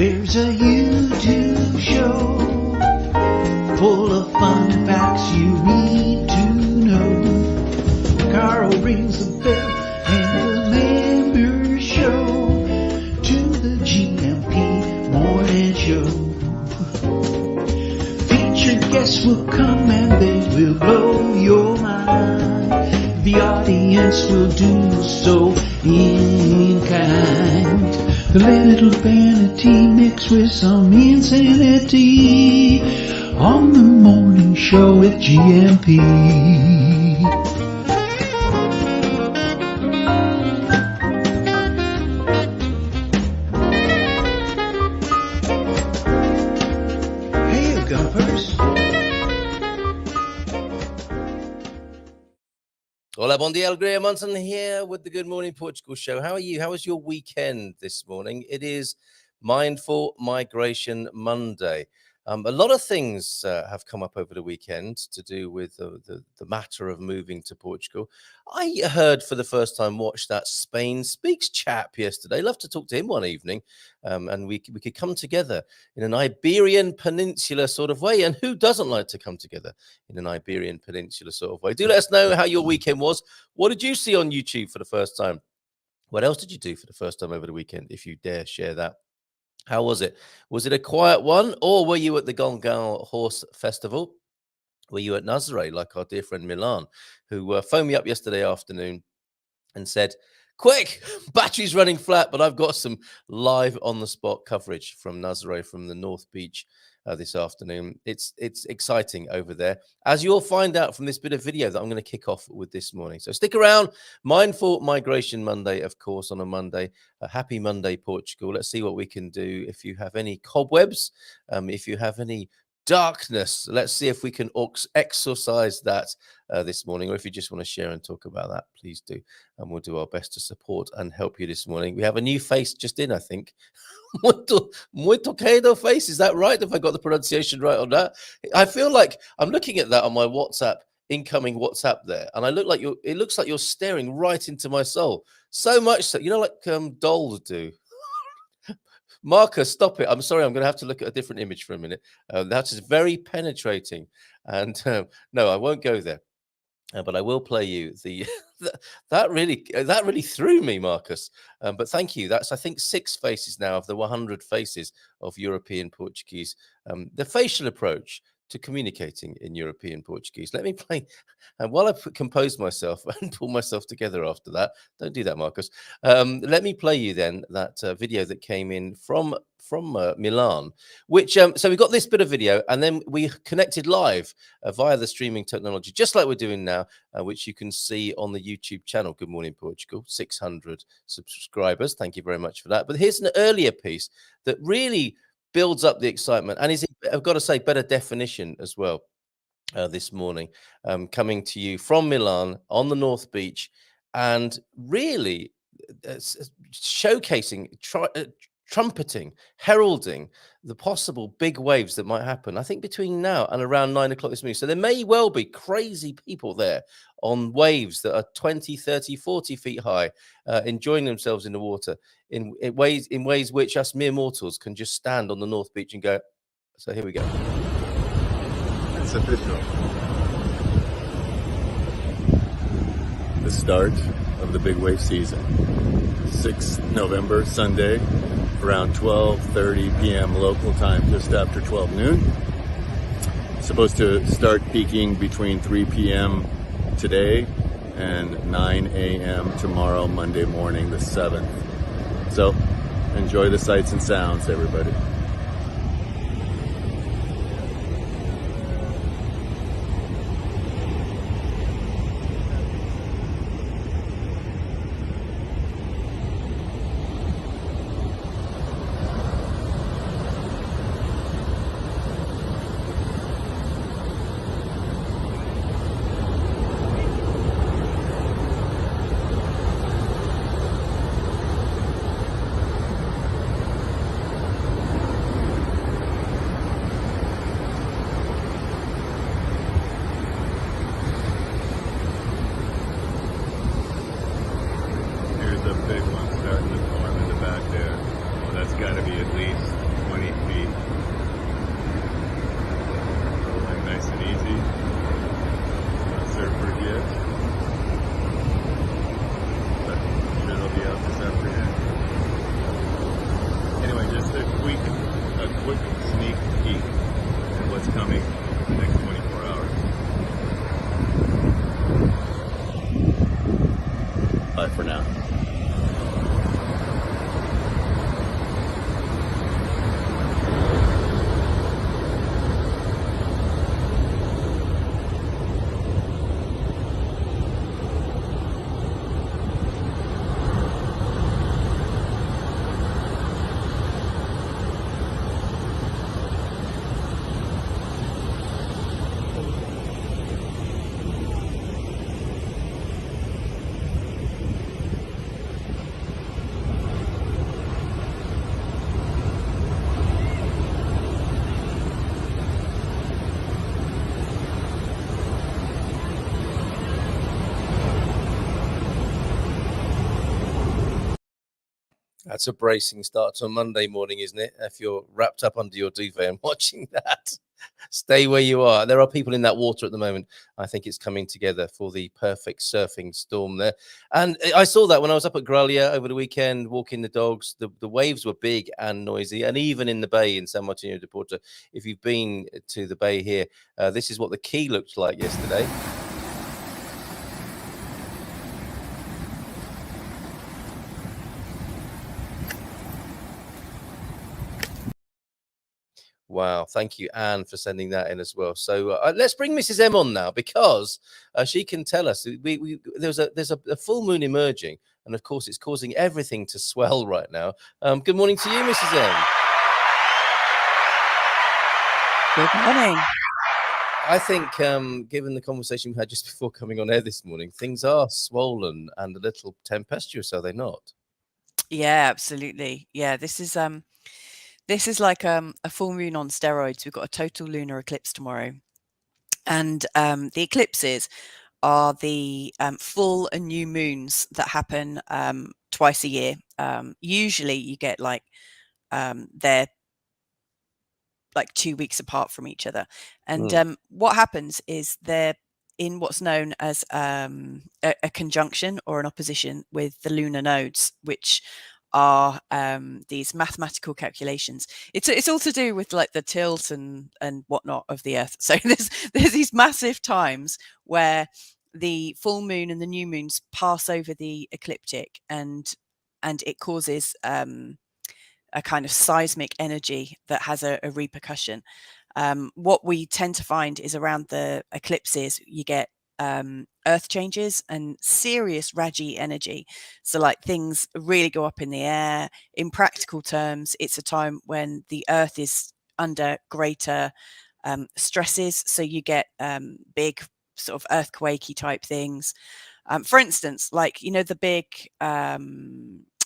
There's a YouTube show full of fun facts you need to know. Carl rings the bell and the members show to the GMP morning show. Featured guests will come and they will blow your mind. The audience will do so in kind. A little vanity mixed with some insanity on the morning show with GMP. Hey, GuMPers. Hola, bon dia, Graham Munson here with the Good Morning Portugal show. How are you? How was your weekend this morning? It is Mindful Migration Monday. A lot of things have come up over the weekend to do with the matter of moving to Portugal. I heard for the first time, watched that Spain Speaks chap yesterday. Love to talk to him one evening, and we could come together in an Iberian Peninsula sort of way. And who doesn't like to come together in an Iberian Peninsula sort of way? Do let us know how your weekend was. What did you see on YouTube for the first time? What else did you do for the first time over the weekend, if you dare share that? How was it? Was it a quiet one, or were you at the Gongal Horse Festival? Were you at Nazare, like our dear friend Milan, who phoned me up yesterday afternoon and said, quick, battery's running flat, but I've got some live on-the-spot coverage from Nazare, from the North Beach this afternoon. It's exciting over there, as you'll find out from this bit of video that I'm going to kick off with this morning. So stick around. Mindful Migration Monday, of course, on a Monday. A happy Monday, Portugal. Let's see what we can do. If you have any cobwebs, if you have any darkness, let's see if we can exorcise that this morning, or if you just want to share and talk about that, please do, and we'll do our best to support and help you this morning. We have a new face just in, I think. Muito querido face, is that right? If I got the pronunciation right on that? I feel like I'm looking at that on my WhatsApp, incoming WhatsApp there, and it looks like you're staring right into my soul, so much so, like dolls do. Marcus, stop it. I'm sorry. I'm going to have to look at a different image for a minute. That is very penetrating. And no, I won't go there. But I will play you the that really threw me, Marcus. But thank you. That's, I think, 6 faces now of the 100 faces of European Portuguese. The facial approach to communicating in European Portuguese. Let me play, and while I compose myself and pull myself together after that, don't do that, Marcus. Let me play you then that video that came in from Milan, which so we got this bit of video, and then we connected live via the streaming technology, just like we're doing now, which you can see on the YouTube channel, Good Morning Portugal, 600 subscribers. Thank you very much for that. But here's an earlier piece that really builds up the excitement and is, I've got to say, better definition as well this morning, coming to you from Milan on the North Beach, and really showcasing, trumpeting, heralding the possible big waves that might happen, I think, between now and around 9 o'clock this morning. So there may well be crazy people there on waves that are 20, 30, 40 feet high, enjoying themselves in the water in ways which us mere mortals can just stand on the North Beach and go. So here we go. It's official. The start of the big wave season. 6th November, Sunday, around 12:30 p.m. local time, just after 12 noon. Supposed to start peaking between 3 p.m. today and 9 a.m. tomorrow, Monday morning, the 7th. So enjoy the sights and sounds, everybody. coming in the next 24 hours. Bye for now. That's a bracing start to a Monday morning, isn't it? If you're wrapped up under your duvet and watching that, stay where you are. There are people in that water at the moment. I think it's coming together for the perfect surfing storm there. And I saw that when I was up at Grallia over the weekend, walking the dogs. The waves were big and noisy. And even in the bay in San Martino de Porto, if you've been to the bay here, this is what the quay looked like yesterday. Wow, thank you, Anne, for sending that in as well. So let's bring Mrs. M on now, because she can tell us. There's a full moon emerging, and of course, it's causing everything to swell right now. Good morning to you, Mrs. M. Good morning. I think, given the conversation we had just before coming on air this morning, things are swollen and a little tempestuous, are they not? Yeah, absolutely. Yeah, this is like a full moon on steroids. We've got a total lunar eclipse tomorrow, and the eclipses are the full and new moons that happen twice a year. Usually, you get like they're like 2 weeks apart from each other, and what happens is they're in what's known as a conjunction or an opposition with the lunar nodes, which are these mathematical calculations. It's all to do with like the tilt and whatnot of the Earth. So there's these massive times where the full moon and the new moons pass over the ecliptic, and it causes a kind of seismic energy that has a repercussion. What we tend to find is around the eclipses, you get earth changes and serious Raji energy. So like things really go up in the air. In practical terms, it's a time when the earth is under greater stresses. So you get big sort of earthquakey type things. For instance, like, you know, the big, what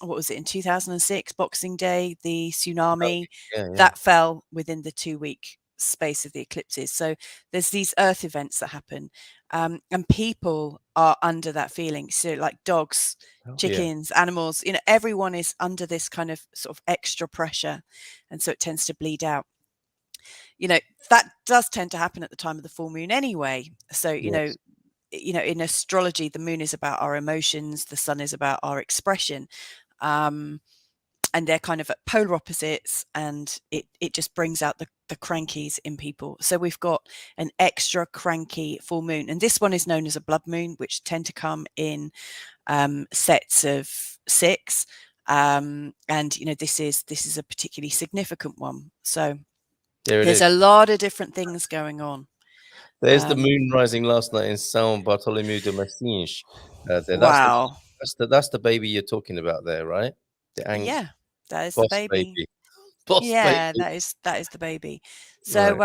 was it, in 2006, Boxing Day, the tsunami, that fell within the 2-week space of the eclipses. So there's these earth events that happen, and people are under that feeling. So like dogs, chickens, animals, you know, everyone is under this kind of sort of extra pressure, and so it tends to bleed out. You know, that does tend to happen at the time of the full moon anyway. So you know, in astrology, the moon is about our emotions, the sun is about our expression, and they're kind of at polar opposites, and it just brings out the crankies in people. So we've got an extra cranky full moon, and this one is known as a blood moon, which tend to come in sets of 6, and you know, this is a particularly significant one. So there's a lot of different things going on. There's the moon rising last night in São Bartolomeu de Messins. Wow. That's the baby you're talking about there, right? Yeah, that is the baby. Boss yeah, baby. that is the baby. So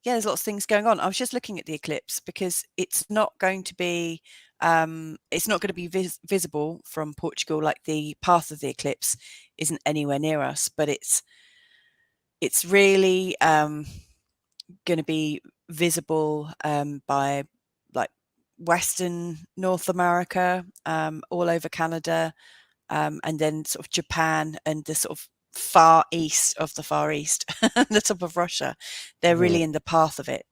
yeah, there's lots of things going on. I was just looking at the eclipse because it's not going to be visible from Portugal. Like the path of the eclipse isn't anywhere near us, but it's really going to be visible by like Western North America, all over Canada, and then sort of Japan and the sort of far east of the Far East, the top of Russia. They're really in the path of it,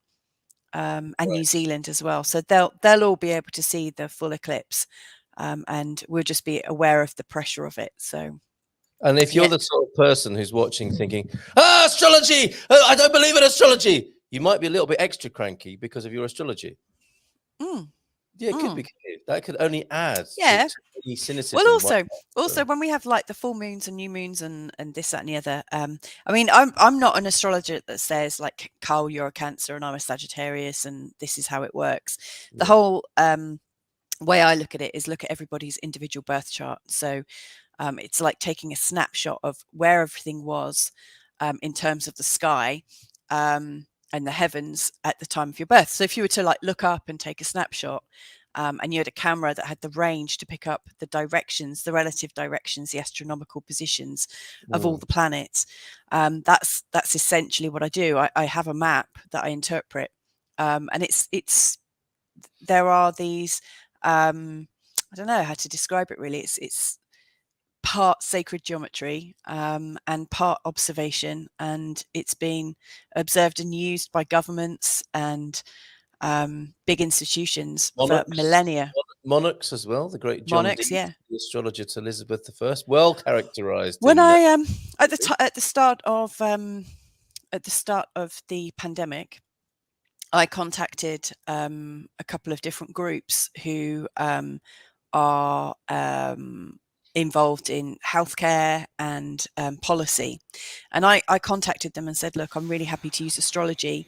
and New Zealand as well. So they'll all be able to see the full eclipse, and we'll just be aware of the pressure of it. So. And if you're the sort of person who's watching thinking, astrology, I don't believe in astrology, you might be a little bit extra cranky because of your astrology. Mm. Yeah, it could be. That could only add Yeah. to any cynicism. Well, also when we have like the full moons and new moons and this, that, and the other. I mean, I'm not an astrologer that says like, Carl, you're a Cancer and I'm a Sagittarius and this is how it works. The whole way I look at it is look at everybody's individual birth chart. So it's like taking a snapshot of where everything was in terms of the sky and the heavens at the time of your birth. So if you were to like look up and take a snapshot and you had a camera that had the range to pick up the directions, the relative directions, the astronomical positions of all the planets, that's essentially what I do. I have a map that I interpret, and it's there are these I don't know how to describe it really. It's part sacred geometry and part observation, and it's been observed and used by governments and big institutions for millennia. Monarchs as well. The great John Monarchs, Dee, yeah. the astrologer to Elizabeth I, well characterized. When I at the start of the pandemic, I contacted a couple of different groups who are involved in healthcare and policy. And I contacted them and said, look, I'm really happy to use astrology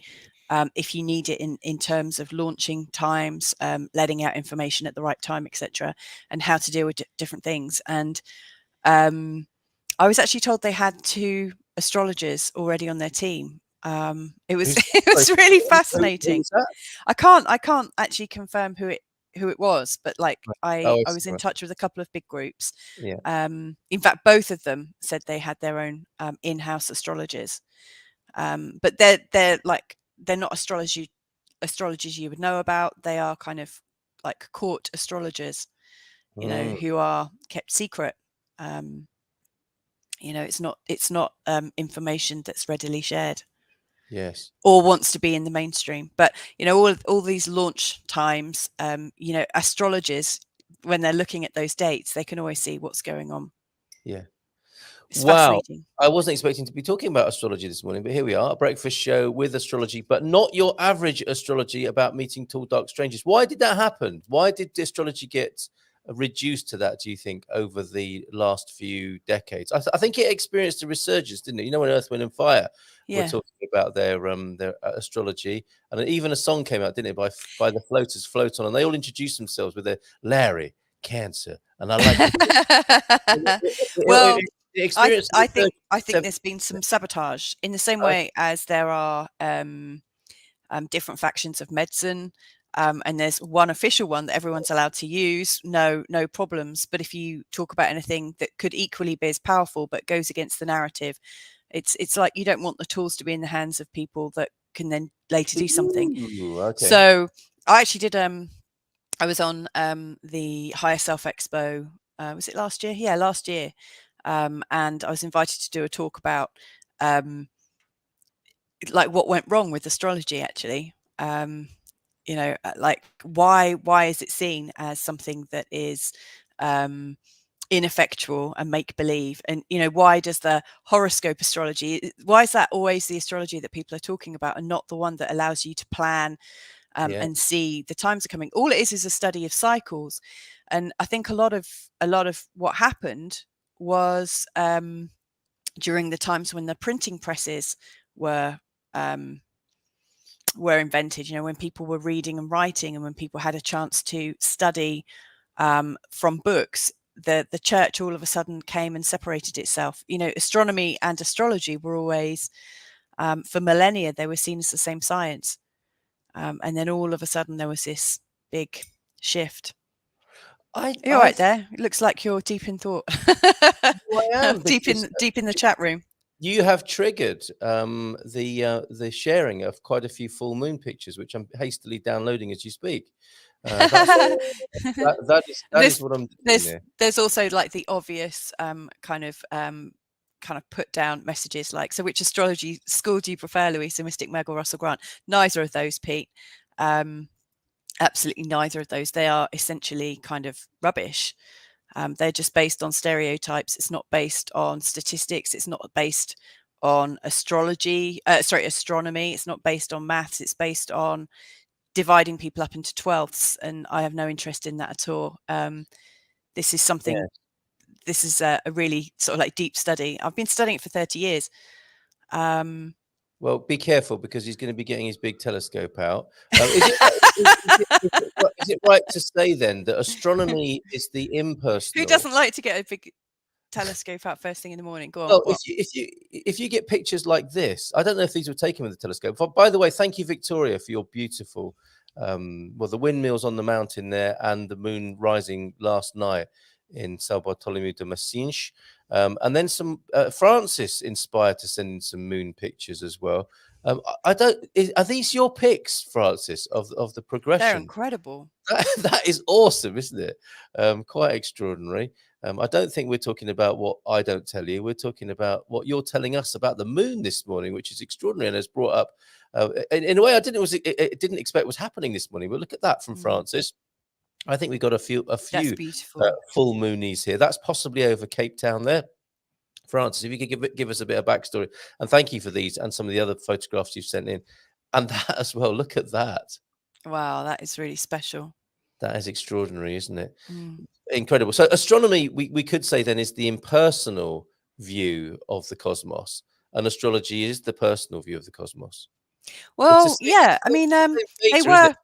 if you need it in terms of launching times, letting out information at the right time, etc., and how to deal with different things. And I was actually told they had 2 astrologers already on their team. It was really fascinating. I can't actually confirm who it was, but like I was in touch with a couple of big groups. Yeah. In fact, both of them said they had their own in-house astrologers. But they're not astrologers you would know about. They are kind of like court astrologers, you know, who are kept secret. You know, it's not information that's readily shared. Yes. Or wants to be in the mainstream. But, you know, all these launch times, you know, astrologers, when they're looking at those dates, they can always see what's going on. Yeah. It's Wow. fascinating. I wasn't expecting to be talking about astrology this morning, but here we are, a breakfast show with astrology, but not your average astrology about meeting tall, dark strangers. Why did that happen? Why did astrology get reduced to that, do you think, over the last few decades? I think it experienced a resurgence, didn't it? You know, when Earth, Wind and Fire were talking about their astrology, and even a song came out, didn't it, by the Floaters, Float On, and they all introduced themselves with their Larry, Cancer, and I like well, I think there's been some sabotage in the same way as there are different factions of medicine. And there's one official one that everyone's allowed to use, no problems. But if you talk about anything that could equally be as powerful but goes against the narrative, it's like you don't want the tools to be in the hands of people that can then later do something. Ooh, okay. So I actually did. I was on the Higher Self Expo. Was it last year? Yeah, last year. And I was invited to do a talk about like what went wrong with astrology, actually. You know, like why is it seen as something that is ineffectual and make believe? And, you know, why does the horoscope astrology, why is that always the astrology that people are talking about and not the one that allows you to plan and see the times are coming? All it is a study of cycles. And I think a lot of what happened was during the times when the printing presses were invented, you know, when people were reading and writing and when people had a chance to study from books, the church all of a sudden came and separated itself. You know, astronomy and astrology were always, for millennia, they were seen as the same science. And then all of a sudden there was this big shift. You're right there. It looks like you're deep in thought. Well, I am, deep in the chat room. You have triggered the sharing of quite a few full moon pictures, which I'm hastily downloading as you speak. That is what I'm doing. There's also like the obvious kind of put down messages like, so which astrology school do you prefer, Louisa, Mystic Meg or Russell Grant? Neither of those, Pete. Absolutely neither of those. They are essentially kind of rubbish. They're just based on stereotypes. It's not based on statistics. It's not based on astronomy. It's not based on maths. It's based on dividing people up into 12ths, and I have no interest in that at all. This is something. Yeah. This is a really sort of like deep study. I've been studying it for 30 years. Well, be careful because he's going to be getting his big telescope out. Is it right to say then that astronomy is the Who impersonal? doesn't like to get a big telescope out first thing in the morning? Go on. Well, What? if you get pictures like this, I don't know if these were taken with the telescope. By the way, thank you, Victoria, for your beautiful, well, the windmills on the mountain there and the moon rising last night in São Bartolomeu de Massins. And then some Francis inspired to send in some moon pictures as well. Are these your pics, Francis, of the progression? They're incredible. That is awesome, isn't it? Quite extraordinary. I don't think we're talking about what I don't tell you. We're talking about what you're telling us about the moon this morning, which is extraordinary and has brought up in a way I didn't expect was happening this morning. But look at that from Francis. I think we got a few That's beautiful. full moonies here. That's possibly over Cape Town there. Francis, if you could give us a bit of backstory, and thank you for these and some of the other photographs you've sent in, and that as well. Look at that. Wow, that is really special. That is extraordinary, isn't it? Incredible. So astronomy, we could say then, is the impersonal view of the cosmos, and astrology is the personal view of the cosmos. Well, yeah, I mean, they were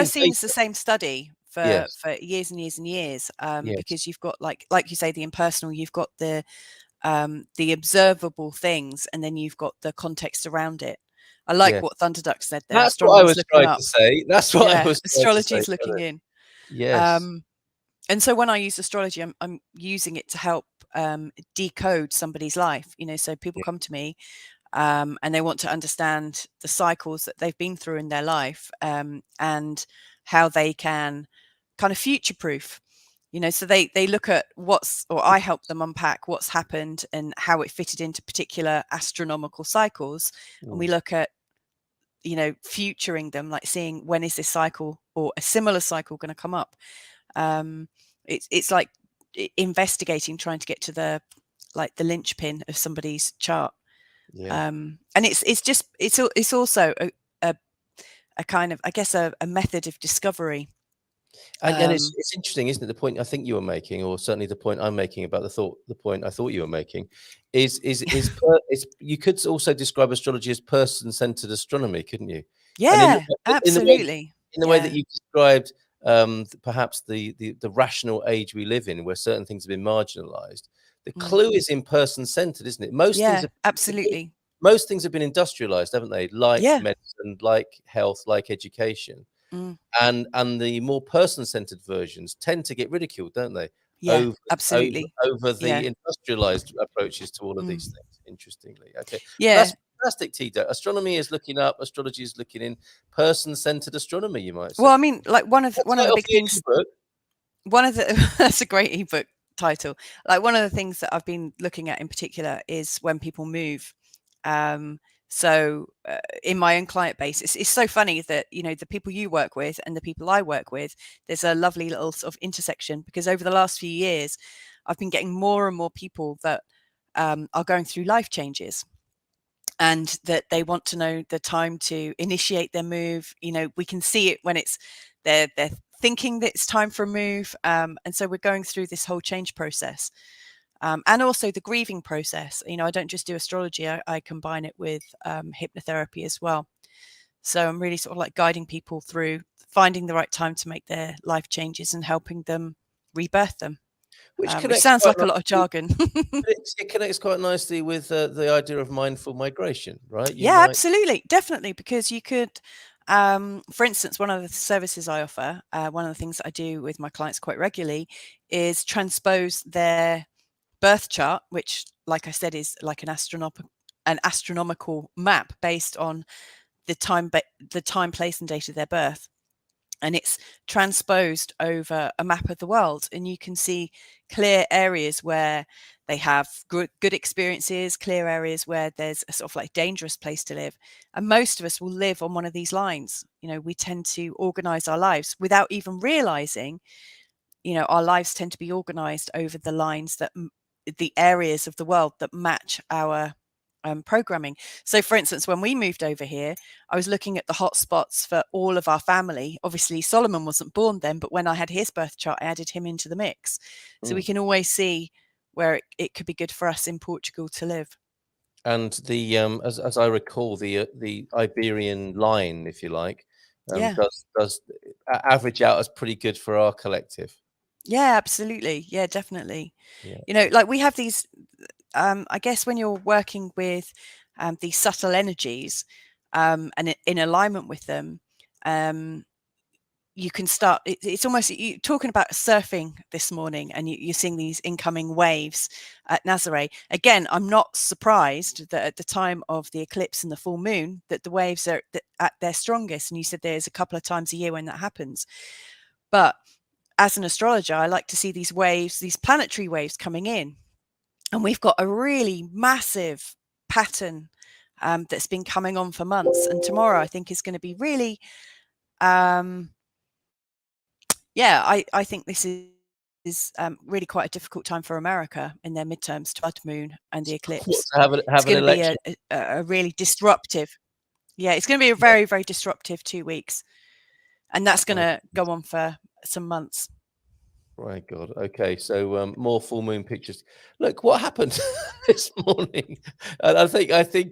seen as the same study for years and years and years, because you've got like you say, the impersonal, you've got the observable things, and then you've got the context around it. I like what Thunderduck said there. That's what I was trying to say. That's what I was. Astrology is looking in. Yes. And so when I use astrology, I'm using it to help decode somebody's life. You know, so people come to me and they want to understand the cycles that they've been through in their life, and how they can kind of future-proof. You know, so they look at I help them unpack what's happened and how it fitted into particular astronomical cycles. And we look at, you know, futuring them, like seeing when is this cycle or a similar cycle going to come up. It's like investigating, trying to get to the linchpin of somebody's chart. And it's also a kind of, I guess, a method of discovery. And it's interesting, isn't it? The point I think you were making, or certainly the point I'm making about the point I thought you were making, is you could also describe astrology as person-centered astronomy, couldn't you? Yeah, absolutely. In the way that you described perhaps the rational age we live in, where certain things have been marginalized. The clue is in person-centered, isn't it? Absolutely. Most things have been industrialized, haven't they? Like medicine, like health, like education. And the more person-centered versions tend to get ridiculed, don't they? Yeah, absolutely. Over the industrialized approaches to all of these things, interestingly. Okay. Yeah. That's fantastic, Tito. Astronomy is looking up, astrology is looking in. Person-centered astronomy, you might say. Well, I mean, like one of the big things. That's a great ebook title. Like one of the things that I've been looking at in particular is when people move. So in my own client base, it's so funny that, you know, the people you work with and the people I work with, there's a lovely little sort of intersection, because over the last few years, I've been getting more and more people that are going through life changes, and that they want to know the time to initiate their move. You know, we can see it when they're thinking that it's time for a move. And so we're going through this whole change process. And also the grieving process. You know, I don't just do astrology, I combine it with hypnotherapy as well. So I'm really sort of like guiding people through finding the right time to make their life changes and helping them rebirth them. Which sounds like a lot of jargon. It connects quite nicely with the idea of mindful migration, right? Absolutely. Definitely. Because you could, for instance, one of the services I offer, one of the things that I do with my clients quite regularly is transpose their birth chart, which, like I said, is like an astronomical map based on the time, place, and date of their birth, and it's transposed over a map of the world, and you can see clear areas where they have good experiences, clear areas where there's a sort of like dangerous place to live. And most of us will live on one of these lines. You know, we tend to organize our lives without even realizing, you know, our lives tend to be organized over the lines that the areas of the world that match our programming. So, for instance, when we moved over here, I was looking at the hotspots for all of our family. Obviously, Solomon wasn't born then, but when I had his birth chart, I added him into the mix. So we can always see where it could be good for us in Portugal to live. And the as I recall, the Iberian line, if you like, Yeah. does average out as pretty good for our collective. Yeah, absolutely. Yeah, definitely. Yeah. You know, like we have these, I guess when you're working with these subtle energies and in alignment with them, you can start, it's almost, you talking about surfing this morning and you're seeing these incoming waves at Nazaré. Again, I'm not surprised that at the time of the eclipse and the full moon, that the waves are at their strongest. And you said there's a couple of times a year when that happens. But as an astrologer, I like to see these waves, these planetary waves coming in. And we've got a really massive pattern that's been coming on for months. And tomorrow, I think, is going to be really, I think this is really quite a difficult time for America in their midterms to blood moon and the eclipse. It's going to be a really disruptive. Yeah, it's going to be a very, very disruptive 2 weeks. And that's going to go on for some months. Right, God. Okay, so more full moon pictures. Look, what happened this morning? And I think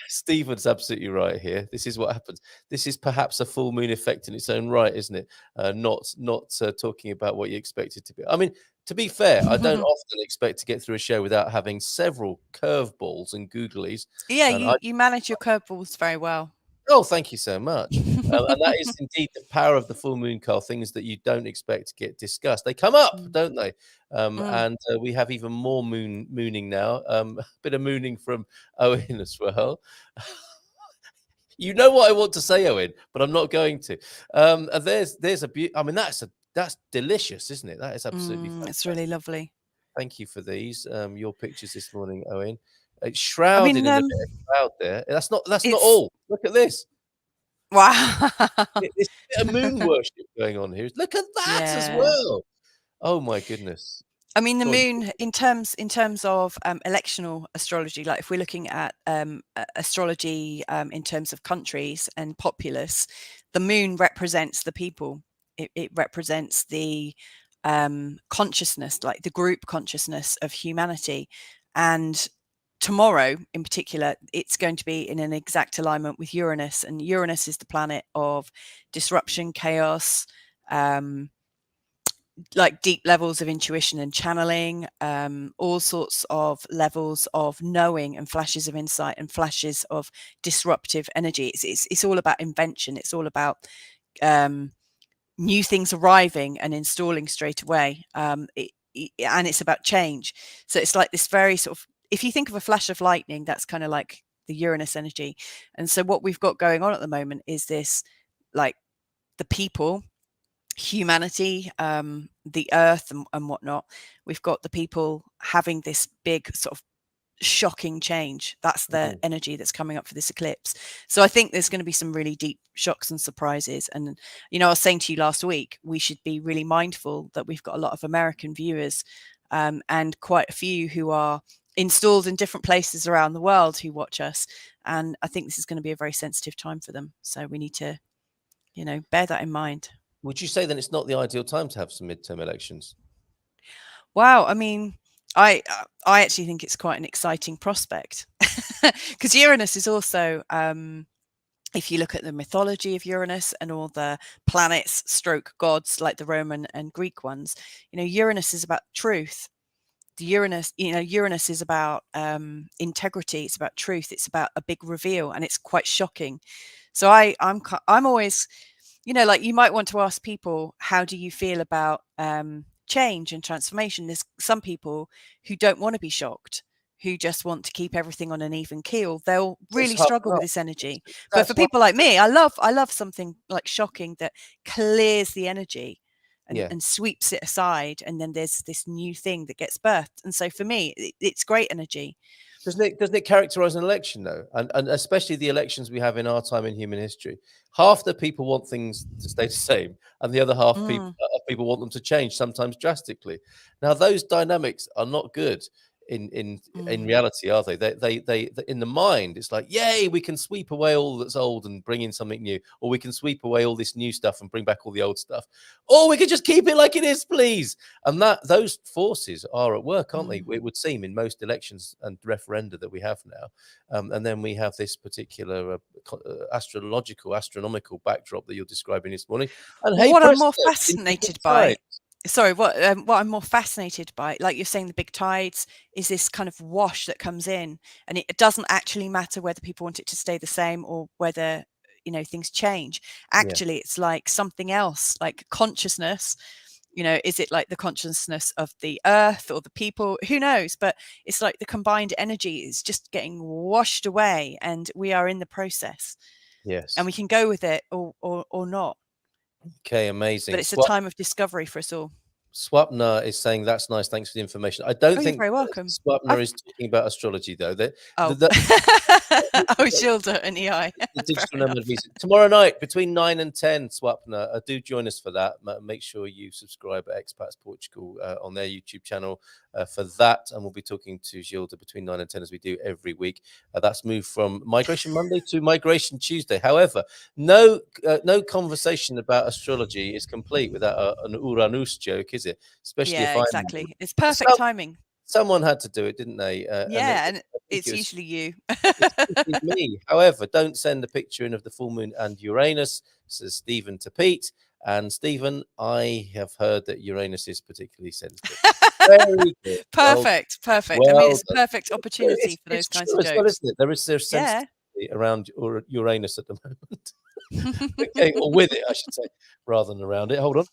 Stephen's absolutely right here. This is what happens. This is perhaps a full moon effect in its own right, isn't it? Not talking about what you expect it to be. I mean, to be fair, I don't often expect to get through a show without having several curveballs and googlies. Yeah, you manage your curveballs very well. Oh, thank you so much. And that is indeed the power of the full moon, Carl. Things that you don't expect to get discussed, they come up, don't they? And we have even more mooning now. A bit of mooning from Owen as well. You know what I want to say, Owen, but I'm not going to. And there's a beauty. I mean, that's delicious, isn't it? That is absolutely fantastic. It's really lovely. Thank you for these. Your pictures this morning, Owen. It's shrouded in a bit of cloud there. That's not all. Look at this. Wow. There's a bit of moon worship going on here. Look at that as well. Oh my goodness. I mean, the moon in terms of electional astrology, like if we're looking at astrology in terms of countries and populace, the moon represents the people. It represents the consciousness, like the group consciousness of humanity. And tomorrow in particular, it's going to be in an exact alignment with Uranus, and Uranus is the planet of disruption, chaos, like deep levels of intuition and channeling, all sorts of levels of knowing and flashes of insight and flashes of disruptive energy. It's all about invention. It's all about new things arriving and installing straight away. And it's about change. So it's like this very sort of, if you think of a flash of lightning, that's kind of like the Uranus energy. And so what we've got going on at the moment is this, like the people, humanity, the earth and whatnot. We've got the people having this big sort of shocking change. That's the energy that's coming up for this eclipse. So I think there's going to be some really deep shocks and surprises. And, you know, I was saying to you last week, we should be really mindful that we've got a lot of American viewers and quite a few who are installed in different places around the world who watch us. And I think this is going to be a very sensitive time for them. So we need to, you know, bear that in mind. Would you say then it's not the ideal time to have some midterm elections? Wow. I mean, I actually think it's quite an exciting prospect because Uranus is also, if you look at the mythology of Uranus and all the planets stroke gods like the Roman and Greek ones, you know, Uranus is about truth. Uranus is about integrity. It's about truth. It's about a big reveal, and it's quite shocking. So I'm always, you know, like you might want to ask people, how do you feel about change and transformation? There's some people who don't want to be shocked, who just want to keep everything on an even keel. They'll really struggle with this energy. But for people like me, I love something like shocking that clears the energy and sweeps it aside, and then there's this new thing that gets birthed. And so for me, it's great energy. Doesn't it characterize an election though? And especially the elections we have in our time in human history. Half the people want things to stay the same, and the other half people want them to change, sometimes drastically. Now those dynamics are not good in reality, are they? They in the mind, it's like, yay, we can sweep away all that's old and bring in something new, or we can sweep away all this new stuff and bring back all the old stuff, or we could just keep it like it is, please. And that those forces are at work, aren't they? It would seem in most elections and referenda that we have now. And then we have this particular astronomical backdrop that you're describing this morning. And Well, hey, what I'm presto, more fascinated by, sorry, what I'm more fascinated by, like you're saying, the big tides, is this kind of wash that comes in, and it doesn't actually matter whether people want it to stay the same or whether, you know, things change. Actually, it's like something else, like consciousness. You know, is it like the consciousness of the earth or the people? Who knows? But it's like the combined energy is just getting washed away, and we are in the process. Yes. And we can go with it or not. Okay, amazing. But it's a time of discovery for us all. Swapna is saying that's nice. Thanks for the information. I don't Oh, think you're very welcome. Swapna is talking about astrology, though. Oh, Shilda and EI. The digital nomad visa tomorrow night between 9 and 10. Swapna, do join us for that. Make sure you subscribe at Expats Portugal on their YouTube channel for that, and we'll be talking to Gilda between 9 and 10 as we do every week. That's moved from Migration Monday to Migration Tuesday. However, no conversation about astrology is complete without an Uranus joke, is it? Especially if exactly. It's perfect timing. Someone had to do it, didn't they? And it's usually you. It's me. However, don't send a picture in of the full moon and Uranus, says Stephen to Pete. And Stephen, I have heard that Uranus is particularly sensitive. Very good. Perfect. Well I mean, it's a perfect opportunity for those kinds of jokes. Well, isn't it? There's sensitivity around Uranus at the moment. Okay, or with it, I should say, rather than around it. Hold on.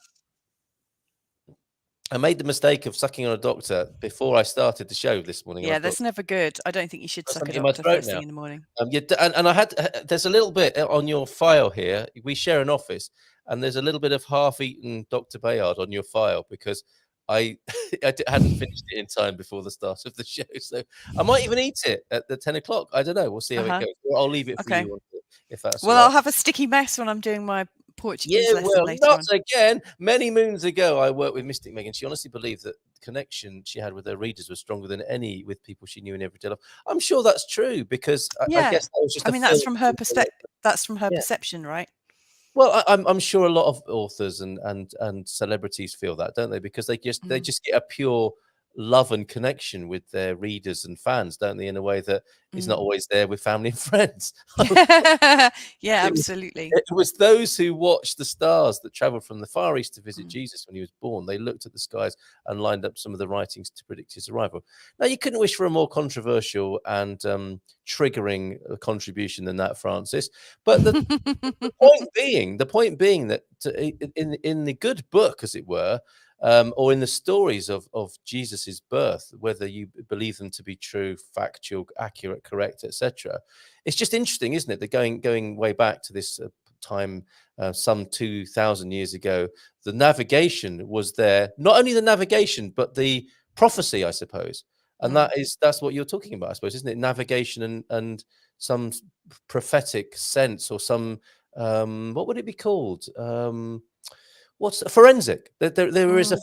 I made the mistake of sucking on a doctor before I started the show this morning. Yeah, that's never good. I don't think you should suck a doctor first thing in the morning. And I had, there's a little bit on your file here. We share an office, and there's a little bit of half-eaten Dr. Bayard on your file because I hadn't finished it in time before the start of the show. So I might even eat it at the 10 o'clock. I don't know. We'll see how it goes. I'll leave it for you if that's well, I'll have a sticky mess when I'm doing my Portuguese lesson later not on. again. Many moons ago, I worked with Mystic Megan. She honestly believed that the connection she had with her readers was stronger than any with people she knew in everyday life. I'm sure that's true because I guess that was just. I mean, that's from her perspective. That's from her perception, right? Well, I'm sure a lot of authors and celebrities feel that, don't they? Because they just get a pure love and connection with their readers and fans, don't they? In a way that is not always there with family and friends. Absolutely. It was those who watched the stars that traveled from the Far East to visit Jesus when he was born. They looked at the skies and lined up some of the writings to predict his arrival. Now, you couldn't wish for a more controversial and triggering contribution than that, Francis. But the point being that in the good book, as it were, or in the stories of Jesus's birth, whether you believe them to be true, factual, accurate, correct, etc. It's just interesting, isn't it? That going way back to this time, some 2,000 years ago, the navigation was there. Not only the navigation, but the prophecy, I suppose. And that's what you're talking about, I suppose, isn't it? Navigation and some prophetic sense, or some what would it be called? What's a forensic? There is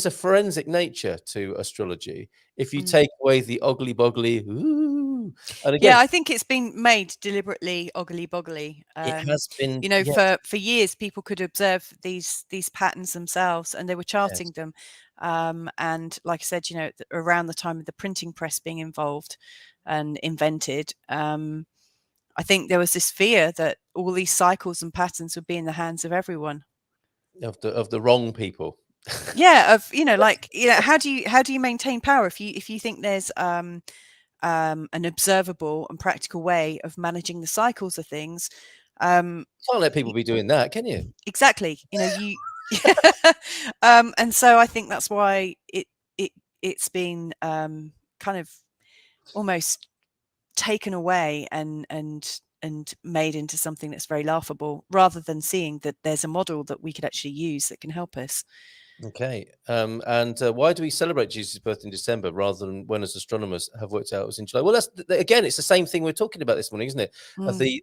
a forensic nature to astrology. If you take away the oggly boggly, and again, I think it's been made deliberately oggly boggly. It has been, you know, for years people could observe these patterns themselves, and they were charting them. And like I said, you know, around the time of the printing press being involved and invented, I think there was this fear that all these cycles and patterns would be in the hands of everyone. Of the wrong people. How do you maintain power if you think there's an observable and practical way of managing the cycles of things? Can't let people be doing that, can you? Exactly. You know, and so I think that's why it's been kind of almost taken away and made into something that's very laughable, rather than seeing that there's a model that we could actually use that can help us. Okay. And why do we celebrate Jesus' birth in December rather than when, as astronomers have worked out, it was in July? Well, that's again, it's the same thing we're talking about this morning, isn't it?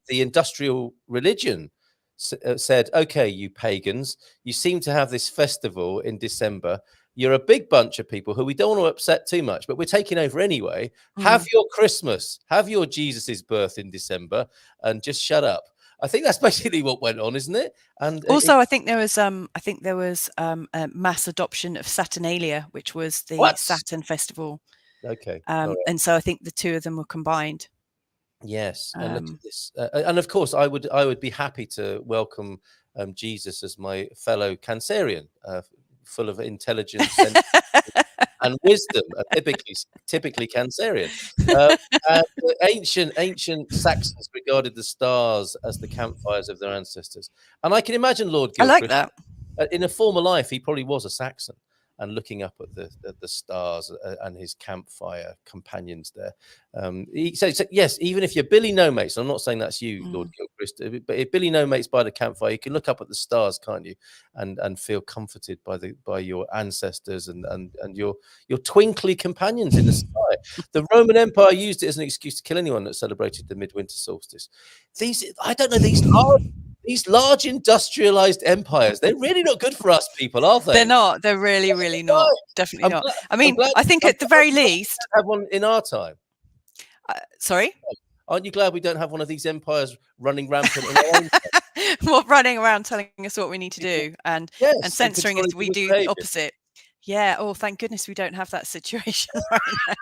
The industrial religion said, okay, you pagans, you seem to have this festival in December. you're a big bunch of people who we don't want to upset too much, but we're taking over anyway. Have your Christmas, have your Jesus's birth in December, and just shut up. I think that's basically what went on, isn't it? And also, I think there was a mass adoption of Saturnalia, which was the What? Saturn festival. Okay. And so I think the two of them were combined. Yes, and look at this, and of course, I would be happy to welcome Jesus as my fellow Cancerian, full of intelligence and wisdom, typically Cancerian. And the ancient Saxons regarded the stars as the campfires of their ancestors, and I can imagine Lord I like Gilchrist, that. in a former life, he probably was a Saxon. And looking up at the stars and his campfire companions there. So yes, even if you're Billy No Mates, I'm not saying that's you, Lord Gilchrist, but if Billy No Mates by the campfire, you can look up at the stars, can't you? And feel comforted by your ancestors and your twinkly companions in the sky. The Roman Empire used it as an excuse to kill anyone that celebrated the midwinter solstice. These large industrialized empires, they're really not good for us people, are they? They're not. They're really, really not. Definitely not. I mean, I think at the very least, have one in our time. Sorry? Aren't you glad we don't have one of these empires running rampant in our own time? Well, running around telling us what we need to do and censoring us, we do the opposite. Yeah. Oh, thank goodness we don't have that situation right now.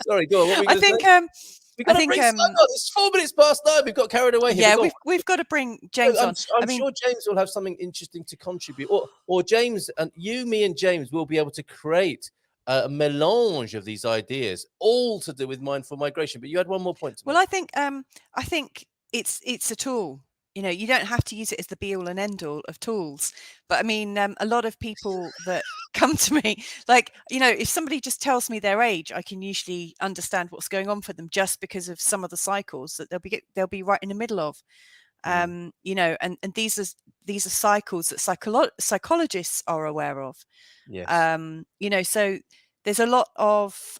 Sorry, go on. What were you I saying? It's 4 minutes past 9. We've got carried away here. Yeah, we've got to bring James on. I'm sure James will have something interesting to contribute, or James and you, me, and James will be able to create a melange of these ideas, all to do with mindful migration. But you had one more point to make. Well, I think it's a tool. You know, you don't have to use it as the be all and end all of tools. But I mean, a lot of people that come to me, like, you know, if somebody just tells me their age, I can usually understand what's going on for them just because of some of the cycles that they'll be right in the middle of. You know, and these are cycles that psychologists are aware of. Yes. You know, so there's a lot of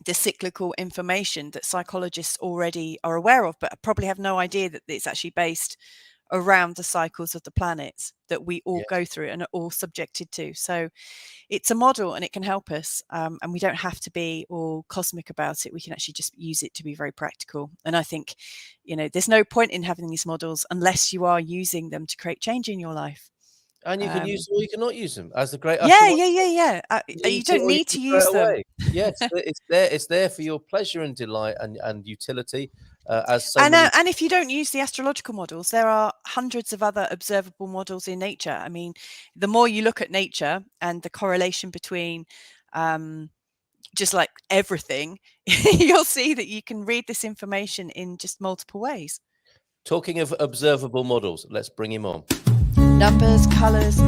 the cyclical information that psychologists already are aware of, but probably have no idea that it's actually based around the cycles of the planets that we all go through and are all subjected to. So it's a model and it can help us, and we don't have to be all cosmic about it. We can actually just use it to be very practical. And I think, you know, there's no point in having these models unless you are using them to create change in your life. And you can use them or you cannot use them, as the great Yeah. You don't need to use them. Yes, it's there for your pleasure and delight and utility. And if you don't use the astrological models, there are hundreds of other observable models in nature. I mean, the more you look at nature and the correlation between just like everything, you'll see that you can read this information in just multiple ways. Talking of observable models, let's bring him on. Numbers, colors.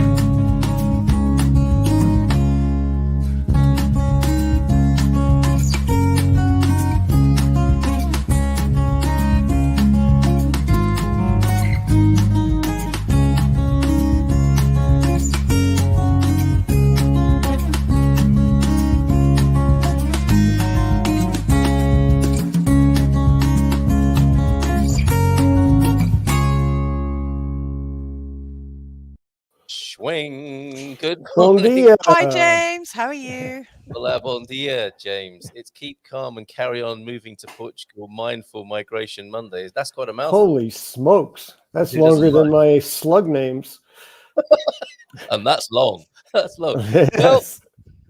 Good morning. Bon dia. Hi, James. How are you? Hola, bon dia, James. It's keep calm and carry on moving to Portugal. Mindful Migration Monday. That's quite a mouthful. Holy smokes. That's longer than my slug names. And that's long. That's long. Yes.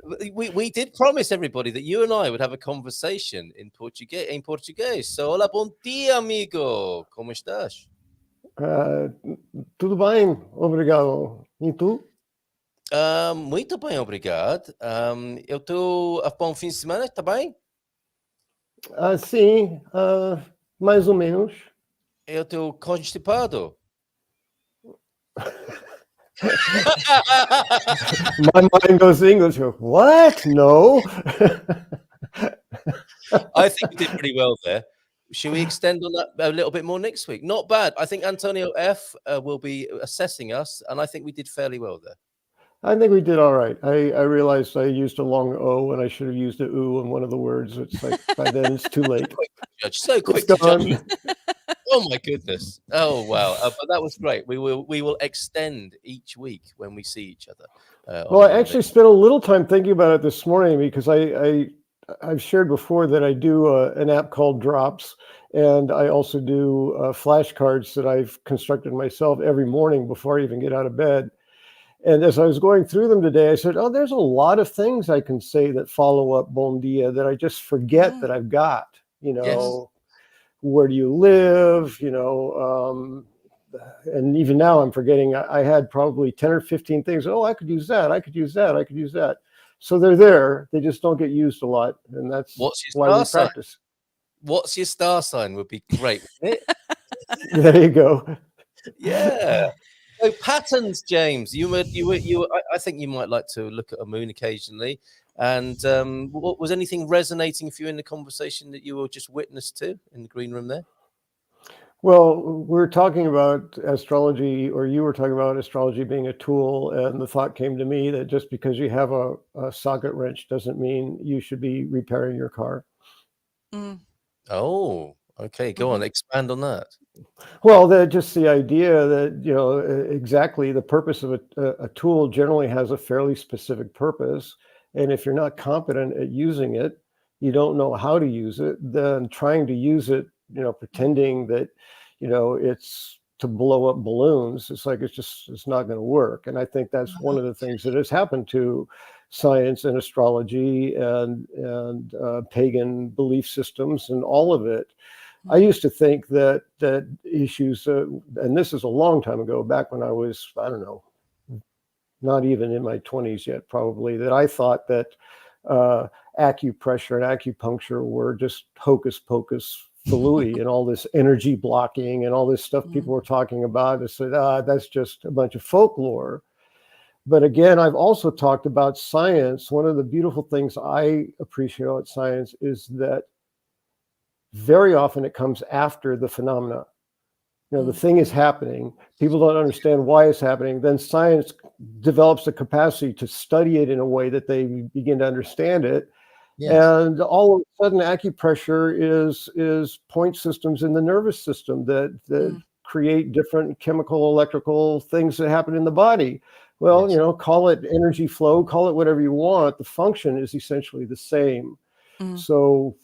Well, we did promise everybody that you and I would have a conversation in Portuguese. So, hola, bon dia, amigo. Como estás? Tudo bem, obrigado. E tu? Muito bem, obrigado. Eu estou a bom fim de semana, está bem? Sim, mais ou menos. Eu estou constipado. My mind goes English. What? No. I think we did pretty well there. Should we extend on that a little bit more next week? Not bad. I think Antonio F will be assessing us, and I think we did fairly well there. I think we did all right. I realized I used a long O and I should have used a U in one of the words. It's like by then it's too late. So quick to judge. Oh my goodness! Oh wow! But that was great. We will extend each week when we see each other. Well, On I Monday. actually spent a little time thinking about it this morning because I've shared before that I do an app called Drops, and I also do flashcards that I've constructed myself every morning before I even get out of bed. And as I was going through them today, I said, "Oh, there's a lot of things I can say that follow up Bon Dia that I just forget that I've got. You Yes. know, where do you live? You know." And even now I'm forgetting, I had probably 10 or 15 things. Oh, I could use that. I could use that. I could use that. So they're there. They just don't get used a lot. And that's What's your why we star sign? practice. What's your star sign would be great, wouldn't it? There you go. Yeah. So patterns, James. I think you might like to look at a moon occasionally. And what was anything resonating for you in the conversation that you were just witness to in the green room there? Well, we're talking about astrology, or you were talking about astrology being a tool, and the thought came to me that just because you have a socket wrench doesn't mean you should be repairing your car. Oh, okay. Go on, expand on that. Well, just the idea that, you know, exactly the purpose of a tool generally has a fairly specific purpose. And if you're not competent at using it, you don't know how to use it, then trying to use it, you know, pretending that, you know, it's to blow up balloons, it's like it's not going to work. And I think that's one of the things that has happened to science and astrology and pagan belief systems and all of it. I used to think that issues, and this is a long time ago, back when I was, I don't know, not even in my 20s yet, probably, that I thought that acupressure and acupuncture were just hocus pocus fooey and all this energy blocking and all this stuff people were talking about. I said, that's just a bunch of folklore. But again, I've also talked about science. One of the beautiful things I appreciate about science is that very often it comes after the phenomena. You know, the thing is happening. People don't understand why it's happening. Then science develops the capacity to study it in a way that they begin to understand it. Yes. And all of a sudden, acupressure is point systems in the nervous system that create different chemical, electrical things that happen in the body. Well, Yes. you know, call it energy flow, call it whatever you want. The function is essentially the same. So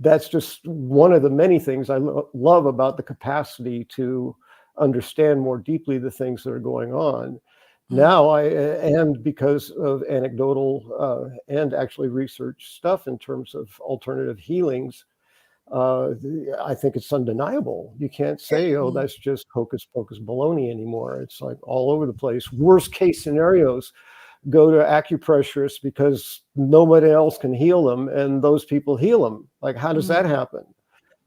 that's just one of the many things I love about the capacity to understand more deeply the things that are going on. Now and because of anecdotal and actually research stuff in terms of alternative healings, I think it's undeniable. You can't say, oh, that's just hocus pocus baloney anymore. It's like all over the place. Worst case scenarios, go to acupressurists because nobody else can heal them, and those people heal them. Like, how does that happen?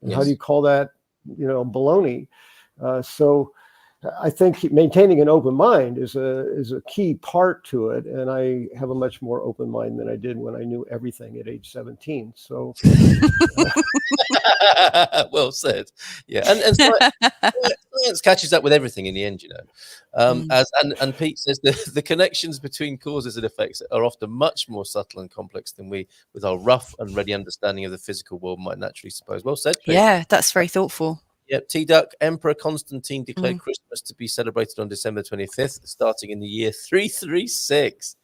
And how do you call that, you know, baloney? So I think maintaining an open mind is a key part to it. And I have a much more open mind than I did when I knew everything at age 17. So well said. Yeah, and science catches up with everything in the end, you know. And Pete says the connections between causes and effects are often much more subtle and complex than we, with our rough and ready understanding of the physical world, might naturally suppose. Well said, Pete. Yeah, that's very thoughtful. Yep, T-Duck, Emperor Constantine declared Christmas to be celebrated on December 25th, starting in the year 336.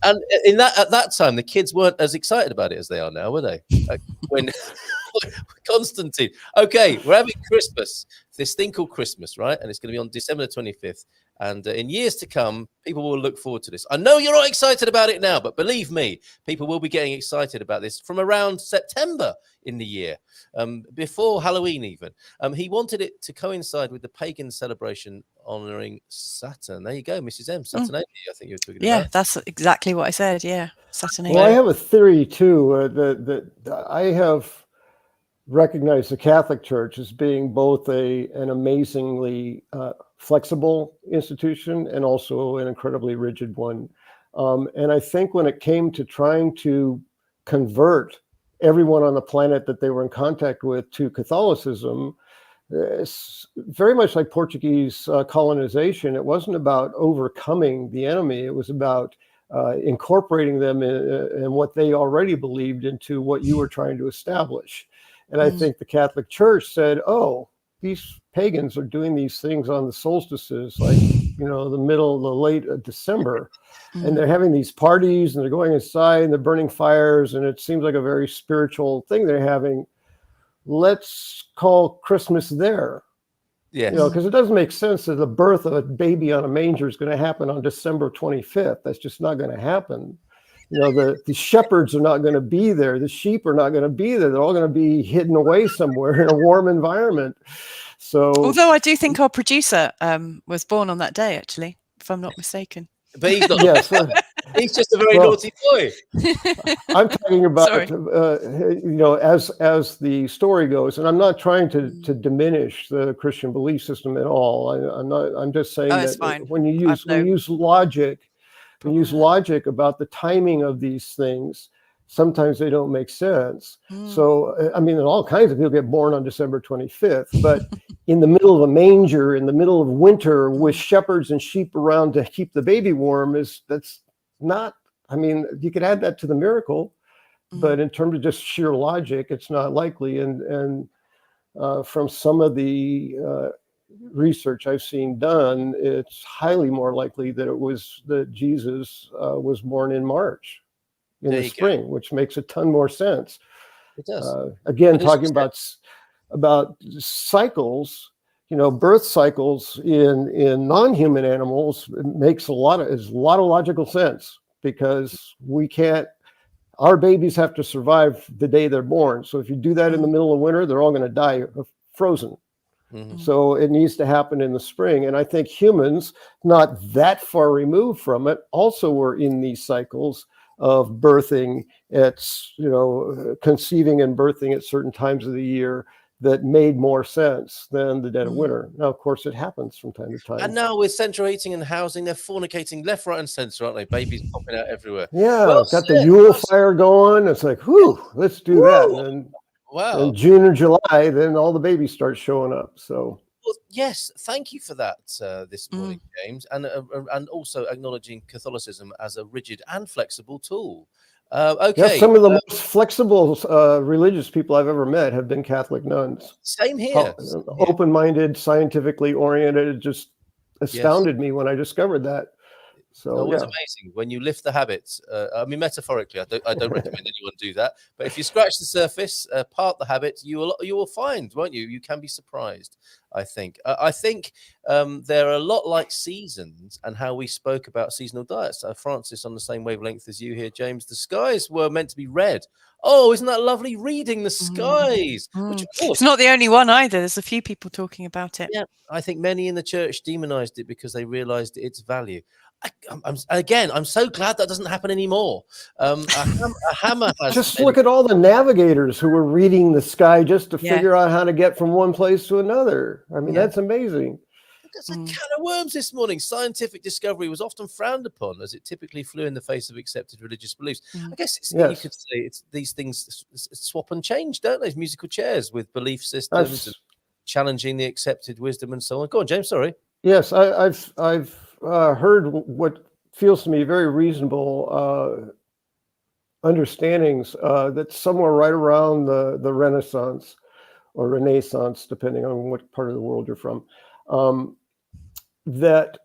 And at that time, the kids weren't as excited about it as they are now, were they? When Constantine. Okay, we're having Christmas. This thing called Christmas, right? And it's going to be on December 25th. And in years to come, people will look forward to this. I know you're not excited about it now, but believe me, people will be getting excited about this from around September in the year, before Halloween even. He wanted it to coincide with the pagan celebration honoring Saturn. There you go, Mrs. M. Saturnalia, I think you were talking about. Yeah, that's exactly what I said. Yeah, Saturnalia. Well, I have a theory too that I have recognized the Catholic Church as being both an amazingly flexible institution and also an incredibly rigid one. And I think when it came to trying to convert everyone on the planet that they were in contact with to Catholicism, it's very much like Portuguese colonization. It wasn't about overcoming the enemy. It was about incorporating them in what they already believed into what you were trying to establish. And I think the Catholic Church said, oh, these pagans are doing these things on the solstices, like, the late December. And they're having these parties and they're going inside and they're burning fires. And it seems like a very spiritual thing they're having. Let's call Christmas there. Yes. Because it doesn't make sense that the birth of a baby on a manger is going to happen on December 25th. That's just not going to happen. The shepherds are not going to be there. The sheep are not going to be there. They're all going to be hidden away somewhere in a warm environment. So, although I do think our producer was born on that day, actually, if I'm not mistaken. But he's not. yes, he's just a very naughty boy. I'm talking about, as the story goes, and I'm not trying to diminish the Christian belief system at all. I'm just saying that when you use logic about the timing of these things, sometimes they don't make sense. So, I mean, all kinds of people get born on December 25th, but in the middle of a manger, in the middle of winter, with shepherds and sheep around to keep the baby warm, that's not, I mean, you could add that to the miracle, but in terms of just sheer logic, it's not likely. And from some of the research I've seen done, it's highly more likely that Jesus was born in March, in the spring, which makes a ton more sense. It does. Again, talking about cycles, birth cycles in non-human animals makes a lot of logical sense, because our babies have to survive the day they're born. So if you do that in the middle of winter, they're all going to die frozen. So it needs to happen in the spring. And I think humans, not that far removed from it, also were in these cycles of birthing conceiving and birthing at certain times of the year that made more sense than the dead of winter. Now, of course, it happens from time to time. And now with central heating and housing, they're fornicating left, right, and centre, aren't they? Babies popping out everywhere. Yeah, got the Yule fire going. It's like, whew, let's do that. And in June or July, then all the babies start showing up. So. Well, yes, thank you for that this morning, James, and also acknowledging Catholicism as a rigid and flexible tool. Okay. Yeah, some of the most flexible religious people I've ever met have been Catholic nuns. Same here. Open-minded, scientifically oriented. It just astounded me when I discovered that. So it's amazing when you lift the habits. I mean, metaphorically, I don't recommend anyone do that. But if you scratch the surface, part the habits, you will find, won't you? You can be surprised. I think they're a lot like seasons and how we spoke about seasonal diets. Francis, on the same wavelength as you here, James. The skies were meant to be red. Oh, isn't that lovely? Reading the skies. Which, of course, it's not the only one either. There's a few people talking about it. Yeah, I think many in the church demonized it because they realized its value. I'm so glad that doesn't happen anymore. A hammer has just look at all the navigators who were reading the sky just to figure out how to get from one place to another. I mean, that's amazing. That's a can of worms this morning. Scientific discovery was often frowned upon as it typically flew in the face of accepted religious beliefs. I guess you could say it's these things swap and change, don't they? Musical chairs with belief systems, and challenging the accepted wisdom and so on. Go on, James. Sorry. Yes, I've heard what feels to me very reasonable understandings that somewhere right around the Renaissance or Renaissance, depending on what part of the world you're from, that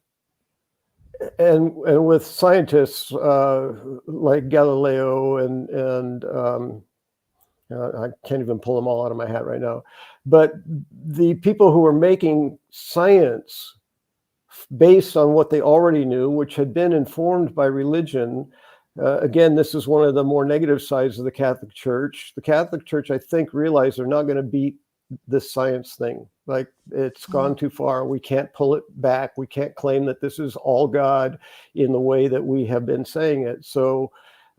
and with scientists like Galileo and I can't even pull them all out of my hat right now, but the people who were making science based on what they already knew, which had been informed by religion. Again, this is one of the more negative sides of the Catholic Church. The Catholic Church, I think, realized they're not going to beat this science thing. Like, it's gone too far. We can't pull it back. We can't claim that this is all God in the way that we have been saying it. So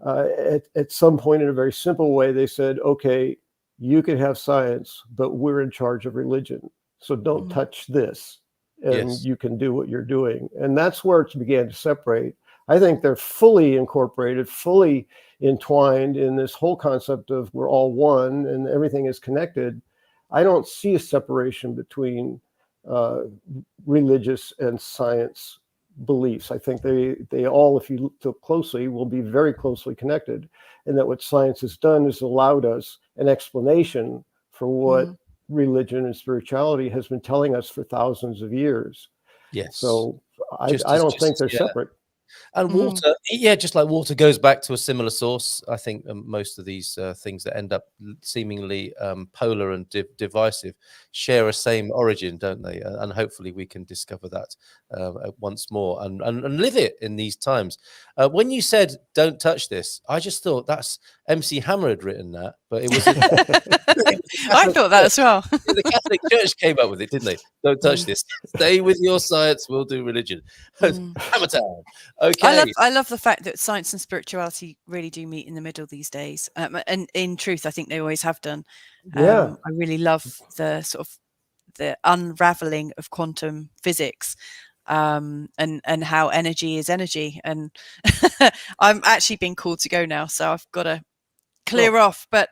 at some point, in a very simple way, they said, okay, you can have science, but we're in charge of religion. So don't touch this. And you can do what you're doing. And that's where it began to separate. I think they're fully incorporated, fully entwined in this whole concept of we're all one and everything is connected. I don't see a separation between religious and science beliefs. I think they all, if you look closely, will be very closely connected. And that what science has done is allowed us an explanation for what religion and spirituality has been telling us for thousands of years. Yes. So I don't think they're separate. And water, just like water goes back to a similar source. I think most of these things that end up seemingly polar and divisive share a same origin, don't they? And hopefully we can discover that once more and live it in these times. When you said "don't touch this," I just thought that's MC Hammer had written that, but it was. I thought that as well. The Catholic Church came up with it, didn't they? Don't touch this. Stay with your science. We'll do religion. Hammer time. Okay. I love the fact that science and spirituality really do meet in the middle these days. And in truth, I think they always have done. I really love the sort of the unraveling of quantum physics, and how energy is energy. And I'm actually being called to go now, so I've got to clear off. But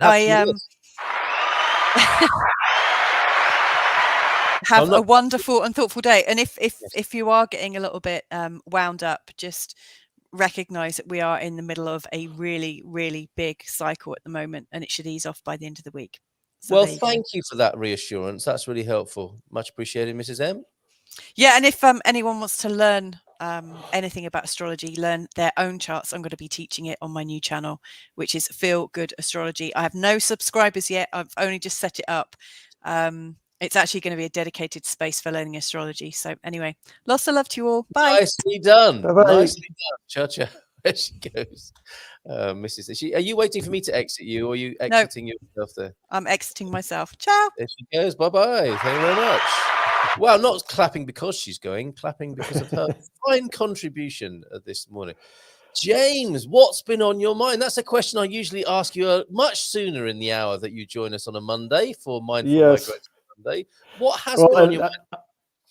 have a wonderful and thoughtful day. And if you are getting a little bit wound up, just recognize that we are in the middle of a really, really big cycle at the moment, and it should ease off by the end of the week. So well, thank you for that reassurance. That's really helpful. Much appreciated, Mrs. M. Yeah, and if anyone wants to learn anything about astrology, learn their own charts, I'm going to be teaching it on my new channel, which is Feel Good Astrology. I have no subscribers yet. I've only just set it up. It's actually going to be a dedicated space for learning astrology. So anyway, lots of love to you all. Bye. Nicely done. Bye-bye. Nicely done. Cha-cha. There she goes. Mrs. Are you waiting for me to exit you, or are you exiting yourself there? I'm exiting myself. Ciao. There she goes. Bye-bye. Thank you very much. Well, not clapping because she's going, clapping because of her fine contribution this morning. James, what's been on your mind? That's a question I usually ask you much sooner in the hour that you join us on a Monday for Mindful Migration Monday. What has been on your mind?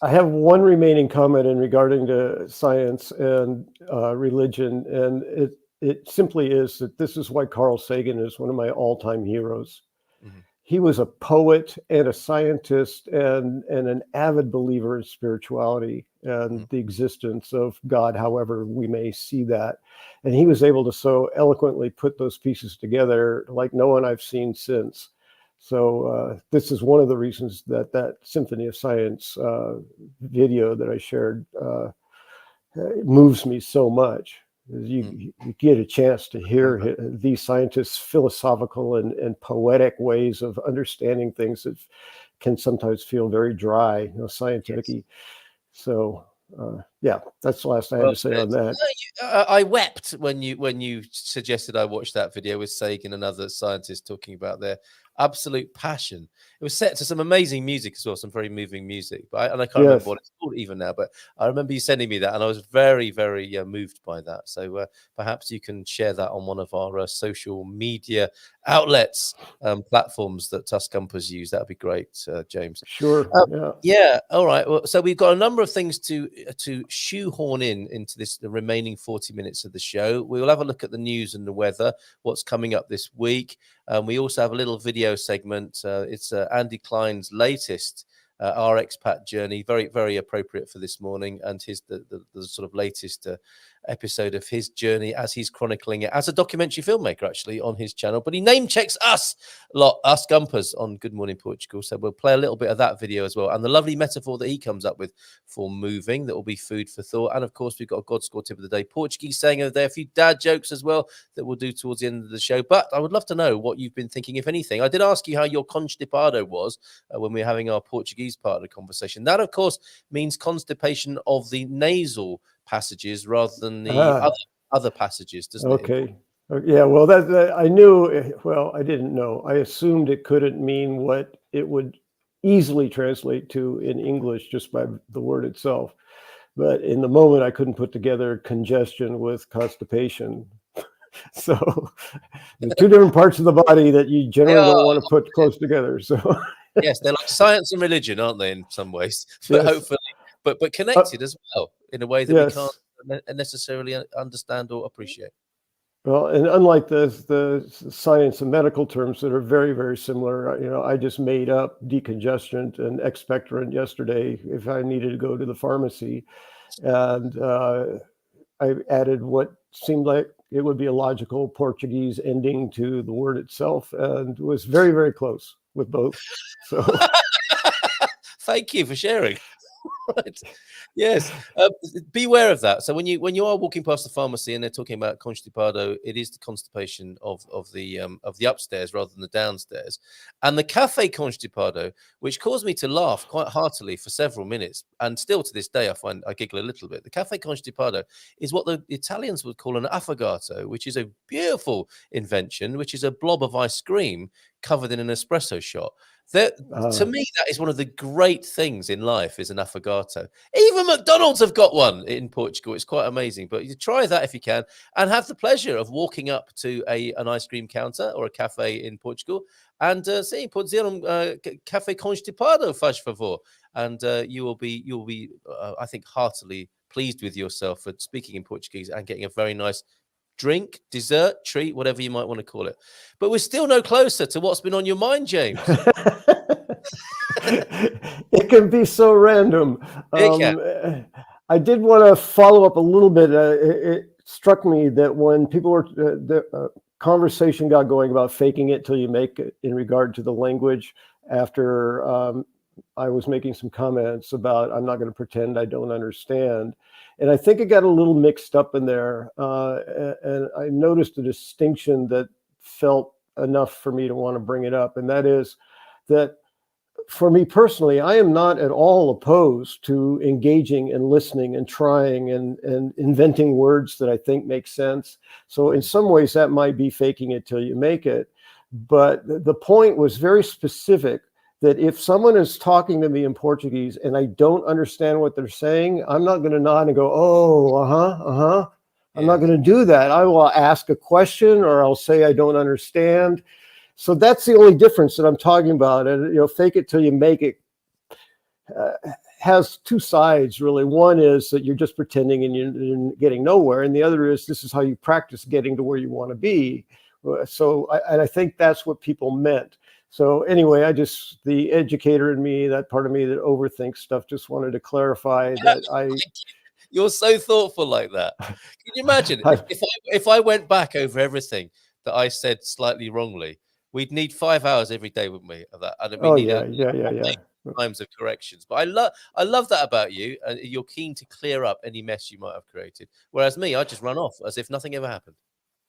I have one remaining comment in regarding to science and religion, and it simply is that this is why Carl Sagan is one of my all-time heroes. Mm-hmm. He was a poet and a scientist and an avid believer in spirituality and the existence of God, however we may see that. And he was able to so eloquently put those pieces together like no one I've seen since. So this is one of the reasons that Symphony of Science video that I shared moves me so much. You get a chance to hear these scientists' philosophical and poetic ways of understanding things that can sometimes feel very dry, scientific-y. So that's the last I have to say on that. I wept when you suggested I watch that video with Sagan and other scientists talking about their absolute passion. It was set to some amazing music as well, some very moving music. But I can't remember what it's called even now. But I remember you sending me that, and I was very, very moved by that. So perhaps you can share that on one of our social media outlets, platforms that us GuMPers use. That would be great, James. Sure. Yeah. All right. Well, so we've got a number of things to shoehorn into the remaining 40 minutes of the show. We will have a look at the news and the weather, what's coming up this week. We also have a little video segment. It's Andy Klein's latest our expat journey, very, very appropriate for this morning, and the sort of latest episode of his journey as he's chronicling it as a documentary filmmaker, actually, on his channel. But he name checks us GuMPers on Good Morning Portugal. So we'll play a little bit of that video as well, and the lovely metaphor that he comes up with for moving that will be food for thought. And of course, we've got a God Score tip of the day, Portuguese saying over there, a few dad jokes as well that we'll do towards the end of the show. But I would love to know what you've been thinking, if anything. I did ask you how your constipado was when we were having our Portuguese part of the conversation. That, of course, means constipation of the nasal passages rather than the other passages, doesn't it? Okay. Yeah, well, that I knew. Well, I didn't know. I assumed it couldn't mean what it would easily translate to in English just by the word itself. But in the moment, I couldn't put together congestion with constipation. So there's two different parts of the body that you generally don't want to put close together. So yes, they're like science and religion, aren't they, in some ways? But hopefully, but connected as well in a way that we can't necessarily understand or appreciate. Well, and unlike the science and medical terms that are very, very similar, I just made up decongestant and expectorant yesterday if I needed to go to the pharmacy, and I added what seemed like it would be a logical Portuguese ending to the word itself, and was very, very close. with both. So thank you for sharing. Right. Yes. Beware of that. So when you are walking past the pharmacy and they're talking about constipado, it is the constipation of the upstairs rather than the downstairs. And the cafe constipado, which caused me to laugh quite heartily for several minutes, and still to this day I giggle a little bit. The cafe constipado is what the Italians would call an affogato, which is a beautiful invention, which is a blob of ice cream covered in an espresso shot. To me, that is one of the great things in life, is an affogato. Even McDonald's have got one in Portugal. It's quite amazing. But you try that if you can, and have the pleasure of walking up to an ice cream counter or a cafe in Portugal and saying, "Pode ser café constipado, faz favor," and you will be, I think, heartily pleased with yourself for speaking in Portuguese and getting a very nice drink, dessert, treat, whatever you might want to call it. But we're still no closer to what's been on your mind, James. It can be so random. I did want to follow up a little bit. It struck me that when people were, the conversation got going about faking it till you make it in regard to the language, after I was making some comments about I'm not going to pretend I don't understand. And I think it got a little mixed up in there. And I noticed a distinction that felt enough for me to want to bring it up. And that is that for me personally, I am not at all opposed to engaging and listening and trying and inventing words that I think make sense. So in some ways that might be faking it till you make it. But the point was very specific, that if someone is talking to me in Portuguese and I don't understand what they're saying, I'm not going to nod and go, "Oh, I'm not going to do that. I will ask a question, or I'll say I don't understand." So that's the only difference that I'm talking about. And, fake it till you make it has two sides, really. One is that you're just pretending and you're getting nowhere. And the other is, this is how you practice getting to where you want to be. So I think that's what people meant. So anyway, the educator in me, that part of me that overthinks stuff, just wanted to clarify that You're so thoughtful like that. Can you imagine if I went back over everything that I said slightly wrongly? We'd need 5 hours every day, wouldn't we? Of that. And times of corrections. But I love that about you. You're keen to clear up any mess you might have created. Whereas me, I just run off as if nothing ever happened.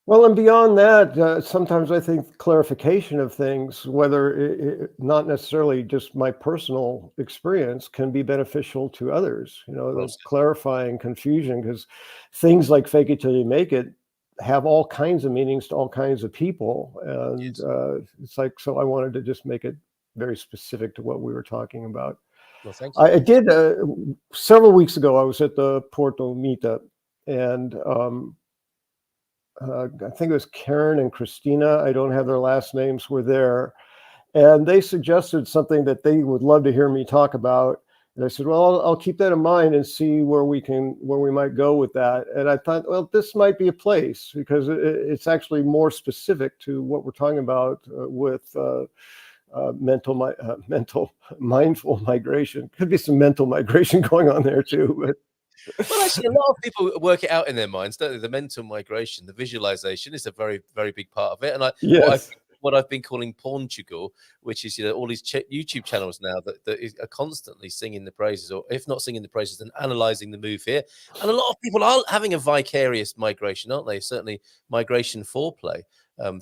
Well, and beyond that, sometimes I think clarification of things, whether not necessarily just my personal experience, can be beneficial to others. Clarifying confusion, because things like fake it till you make it have all kinds of meanings to all kinds of people. And it's like, so I wanted to just make it very specific to what we were talking about. Well, thank you. I did, several weeks ago, I was at the Porto meetup, and I think it was Karen and Christina, I don't have their last names, were there. And they suggested something that they would love to hear me talk about. And I said, well, I'll keep that in mind and see where we might go with that. And I thought, well, this might be a place, because it's actually more specific to what we're talking about with mindful migration. Could be some mental migration going on there too. But well, actually, a lot of people work it out in their minds, don't they? The mental migration, the visualization is a very, very big part of it. And what I've been calling Portugal, which is all these YouTube channels now that are constantly singing the praises, or if not singing the praises, then analyzing the move here. And a lot of people are having a vicarious migration, aren't they? Certainly migration foreplay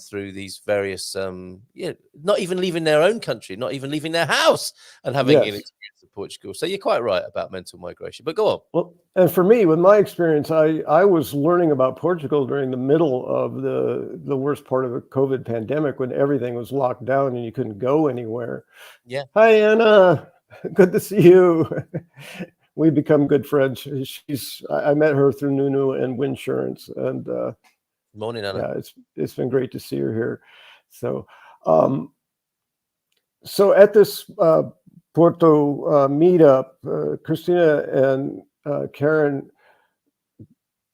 through these various, not even leaving their own country, not even leaving their house, and having an experience of Portugal. So you're quite right about mental migration, but go on. Well, and for me, with my experience, I was learning about Portugal during the middle of the worst part of the COVID pandemic, when everything was locked down and you couldn't go anywhere. Yeah. Hi, Anna. Good to see you. We've become good friends. I met her through Nunu and Winsurance, and morning, Anna. Yeah, it's been great to see her here. So, so at this Porto meetup, Christina and Karen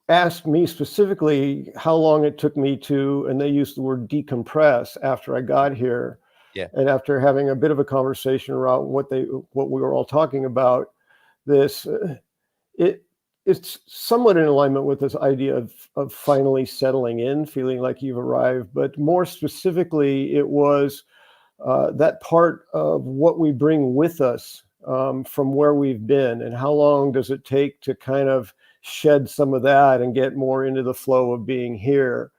asked me specifically how long it took me to, and they used the word decompress, after I got here. Yeah. And after having a bit of a conversation around what we were all talking about, it's somewhat in alignment with this idea of finally settling in, feeling like you've arrived. But more specifically, it was that part of what we bring with us from where we've been, and how long does it take to kind of shed some of that and get more into the flow of being here.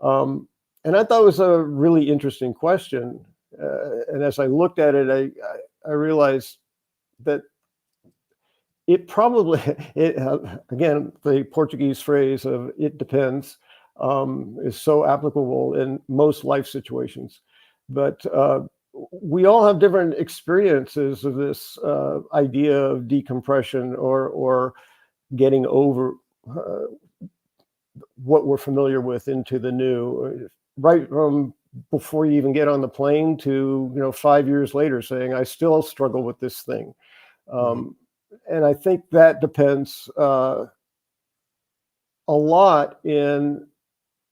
And I thought it was a really interesting question. And as I looked at it, I realized that it probably, again, the Portuguese phrase of "it depends" is so applicable in most life situations. But we all have different experiences of this idea of decompression or getting over what we're familiar with into the new, right from before you even get on the plane to 5 years later saying I still struggle with this thing. And I think that depends a lot in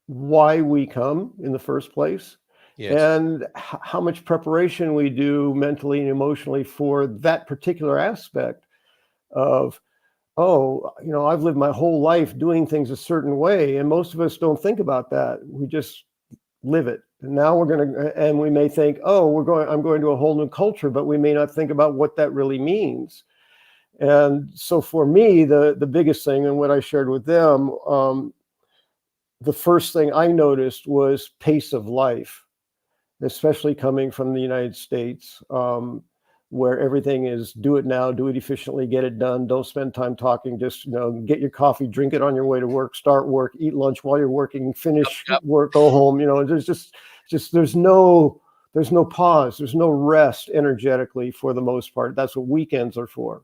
why we come in the first place. Yes. And how much preparation we do mentally and emotionally for that particular aspect of, I've lived my whole life doing things a certain way. And most of us don't think about that. We just live it. And now and we may think, I'm going to a whole new culture, but we may not think about what that really means. And so for me, the biggest thing, and what I shared with them, the first thing I noticed was pace of life, especially coming from the United States, where everything is do it now, do it efficiently, get it done. Don't spend time talking. Just get your coffee, drink it on your way to work, start work, eat lunch while you're working, finish work, go home. There's just there's no pause, there's no rest energetically for the most part. That's what weekends are for.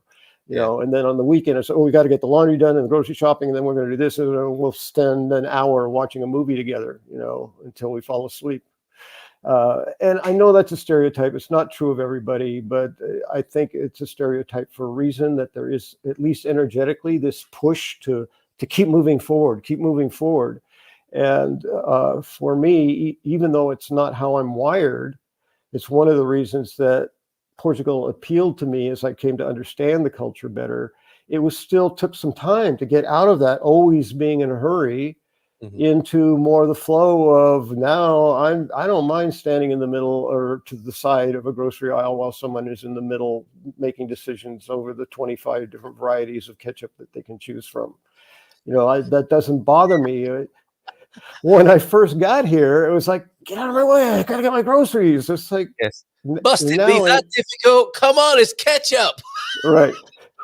And then on the weekend, it's, we got to get the laundry done and the grocery shopping, and then we're going to do this, and we'll spend an hour watching a movie together, until we fall asleep. And I know that's a stereotype. It's not true of everybody, but I think it's a stereotype for a reason, that there is, at least energetically, this push to keep moving forward. And for me, even though it's not how I'm wired, it's one of the reasons that Portugal appealed to me as I came to understand the culture better. It still took some time to get out of that always being in a hurry into more the flow of now I don't mind standing in the middle or to the side of a grocery aisle while someone is in the middle making decisions over the 25 different varieties of ketchup that they can choose from. That doesn't bother me. When I first got here, it was like, get out of my way, I gotta get my groceries. It's like, yes. Must it be that difficult? Come on, it's ketchup. Right,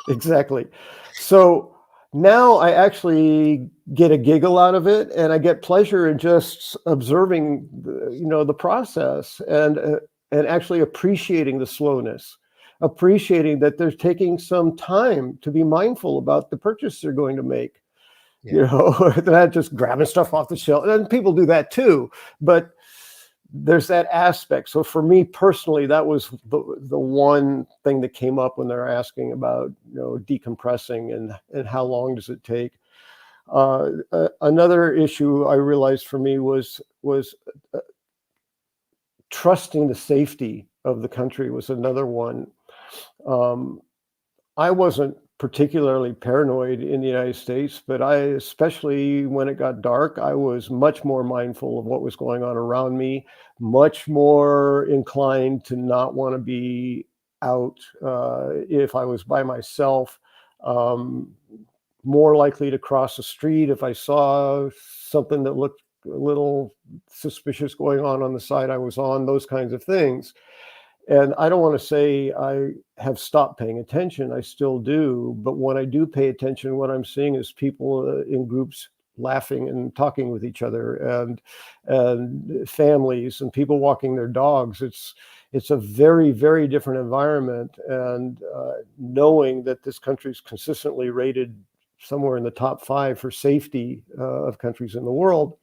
exactly. So now I actually get a giggle out of it, and I get pleasure in just observing, the process, and actually appreciating the slowness, appreciating that they're taking some time to be mindful about the purchase they're going to make. They're not just grabbing stuff off the shelf, and people do that too, but there's that aspect. So for me personally, that was the one thing that came up when they're asking about decompressing and how long does it take. Another issue I realized for me was trusting the safety of the country was another one. I wasn't particularly paranoid in the United States, but especially when it got dark, I was much more mindful of what was going on around me, much more inclined to not want to be out if I was by myself, more likely to cross the street if I saw something that looked a little suspicious going on the side I was on, those kinds of things. And I don't want to say I have stopped paying attention. I still do. But when I do pay attention, what I'm seeing is people in groups laughing and talking with each other, and families and people walking their dogs. It's a very, very different environment. And knowing that this country is consistently rated somewhere in the top 5 for safety of countries in the world,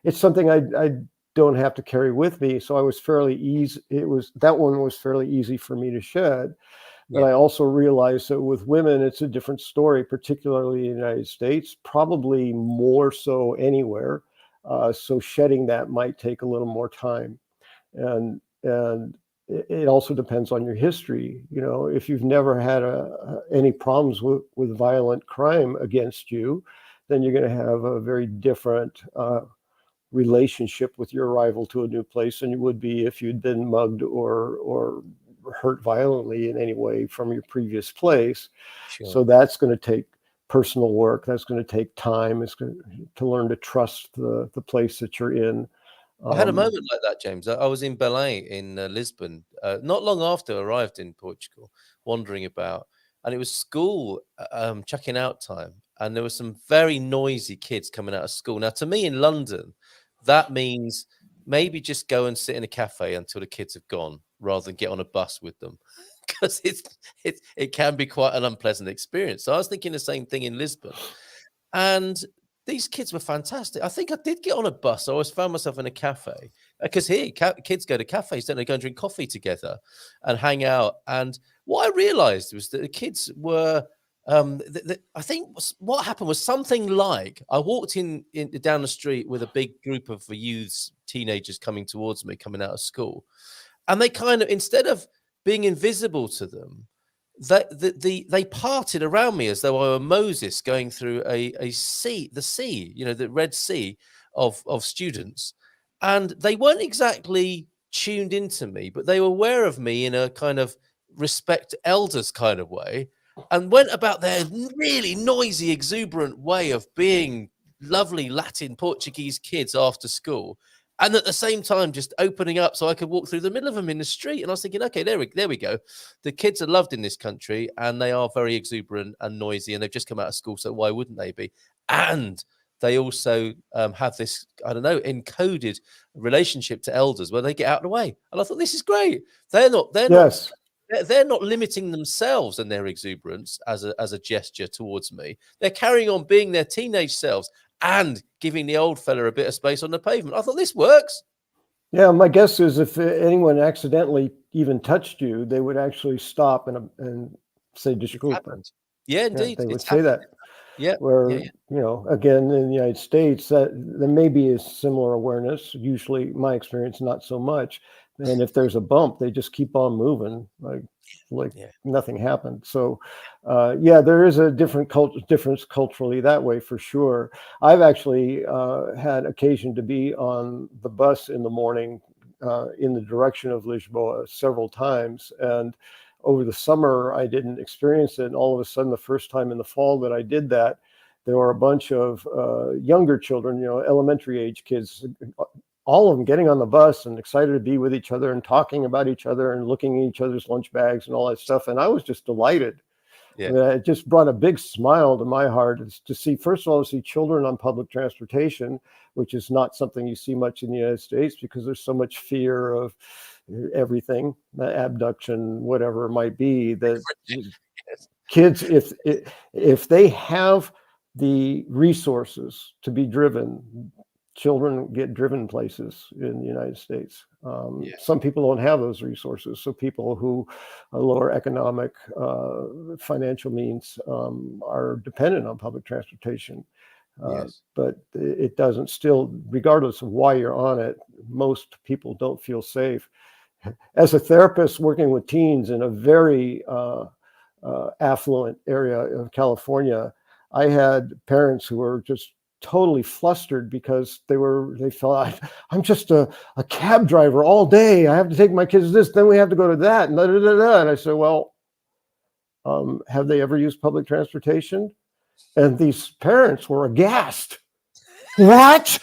it's something I don't have to carry with me. So I was fairly easy. That one was fairly easy for me to shed. But I also realized that with women, it's a different story, particularly in the United States, probably more so anywhere. So shedding that might take a little more time. And it also depends on your history. If you've never had any problems with violent crime against you, then you're going to have a very different relationship with your arrival to a new place than you would be if you'd been mugged or hurt violently in any way from your previous place. Sure. So that's going to take personal work. That's going to take time. It's going to learn to trust the place that you're in. I had a moment like that, James. I was in Belém in Lisbon, not long after I arrived in Portugal, wandering about, and it was school checking out time, and there were some very noisy kids coming out of school. Now, to me in London, that means maybe just go and sit in a cafe until the kids have gone, rather than get on a bus with them, because it can be quite an unpleasant experience. So I was thinking the same thing in Lisbon, and these kids were fantastic. I think I did get on a bus. I always found myself in a cafe, because here kids go to cafes, don't they? Go and drink coffee together and hang out. And what I realized was that the kids were, I think what happened was something like, I walked in down the street with a big group of youths, teenagers coming towards me, coming out of school. And they kind of, instead of being invisible to them, they parted around me as though I were Moses going through the sea, the Red Sea of students. And they weren't exactly tuned into me, but they were aware of me in a kind of respect elders kind of way, and went about their really noisy, exuberant way of being lovely Latin Portuguese kids after school. And at the same time, just opening up so I could walk through the middle of them in the street. And I was thinking, okay, there we go. The kids are loved in this country, and they are very exuberant and noisy, and they've just come out of school, so why wouldn't they be? And they also have this, I don't know, encoded relationship to elders where they get out of the way. And I thought, this is great. They're not limiting themselves and their exuberance as a gesture towards me. They're carrying on being their teenage selves and giving the old fella a bit of space on the pavement. I thought, this works. Yeah, my guess is if anyone accidentally even touched you, they would actually stop and say disculpa. Yeah, indeed. Yeah, they would say that. Yeah. Where, again, in the United States, that there may be a similar awareness. Usually, my experience, not so much. And if there's a bump, they just keep on moving like nothing happened. So, there is a difference culturally that way for sure. I've actually had occasion to be on the bus in the morning in the direction of Lisboa several times, and over the summer I didn't experience it. And all of a sudden, the first time in the fall that I did that, there were a bunch of younger children, elementary age kids, all of them getting on the bus and excited to be with each other and talking about each other and looking at each other's lunch bags and all that stuff. And I was just delighted. Yeah. I mean, it just brought a big smile to my heart to see, first of all, to see children on public transportation, which is not something you see much in the United States because there's so much fear of everything, abduction, whatever it might be, that kids, if they have the resources to be driven, children get driven places in the United States. Some people don't have those resources. So people who are lower economic, financial means are dependent on public transportation. But it doesn't still, regardless of why you're on it, most people don't feel safe. As a therapist working with teens in a very affluent area of California, I had parents who were just totally flustered because they felt, I'm just a cab driver all day. I have to take my kids to this, then we have to go to that, and And I said, well, have they ever used public transportation? And these parents were aghast. What?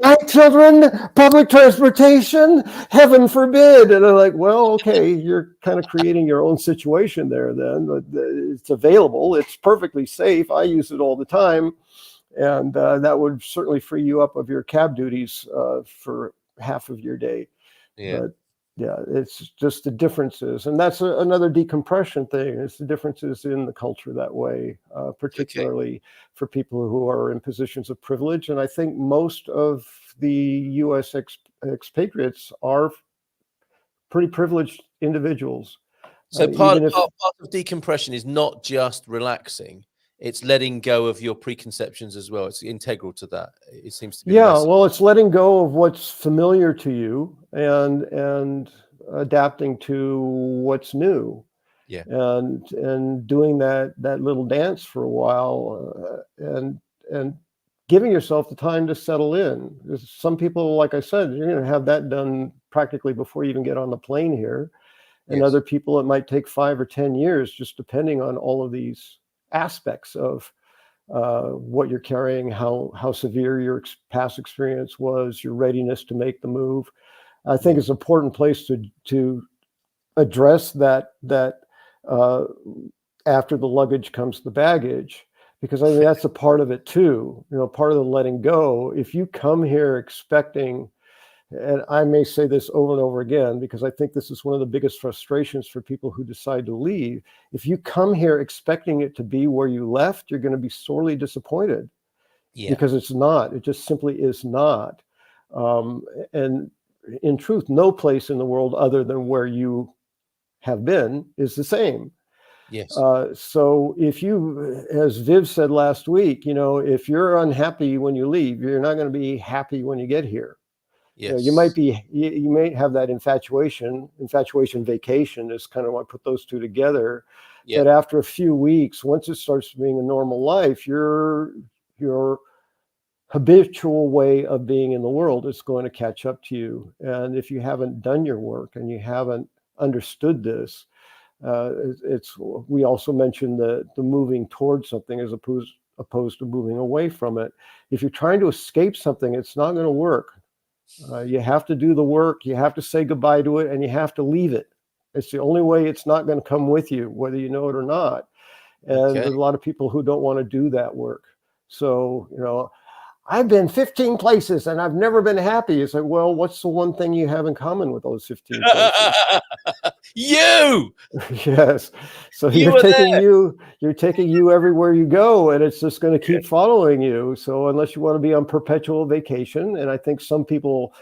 My children, public transportation? Heaven forbid. And I'm like, well, okay, you're kind of creating your own situation there then. But it's available. It's perfectly safe. I use it all the time. And that would certainly free you up of your cab duties for half of your day. But it's just the differences. And that's another decompression thing. It's the differences in the culture that way, particularly for people who are in positions of privilege. And I think most of the U.S. expatriates are pretty privileged individuals. So part of decompression is not just relaxing. It's letting go of your preconceptions as well. It's integral to that. It seems to be. Yeah, well, it's letting go of what's familiar to you and adapting to what's new. Yeah. And doing that little dance for a while and giving yourself the time to settle in. Some people, like I said, you're going to have that done practically before you even get on the plane here. And other people, it might take 5 or 10 years, just depending on all of these aspects of what you're carrying, how severe your past experience was, your readiness to make the move. I think it's an important place to address that after the luggage comes the baggage, because I think that's a part of it too. Part of the letting go. If you come here expecting, and I may say this over and over again, because I think this is one of the biggest frustrations for people who decide to leave. If you come here expecting it to be where you left, you're going to be sorely disappointed, because it's not. It just simply is not. And in truth, no place in the world other than where you have been is the same. Yes. So if you, as Viv said last week, if you're unhappy when you leave, you're not going to be happy when you get here. Yes. You may have that infatuation vacation is kind of what I put those two together. But after a few weeks, once it starts being a normal life, your habitual way of being in the world is going to catch up to you. And if you haven't done your work and you haven't understood this, we also mentioned the moving towards something as opposed to moving away from it. If you're trying to escape something, it's not going to work. You have to do the work, you have to say goodbye to it, and you have to leave it. It's the only way it's not going to come with you, whether you know it or not. And there's a lot of people who don't want to do that work. So, I've been 15 places and I've never been happy. It's like, well, what's the one thing you have in common with those 15 places? You! Yes. So you're taking you everywhere you go, and it's just going to keep following you. So unless you want to be on perpetual vacation, and I think some people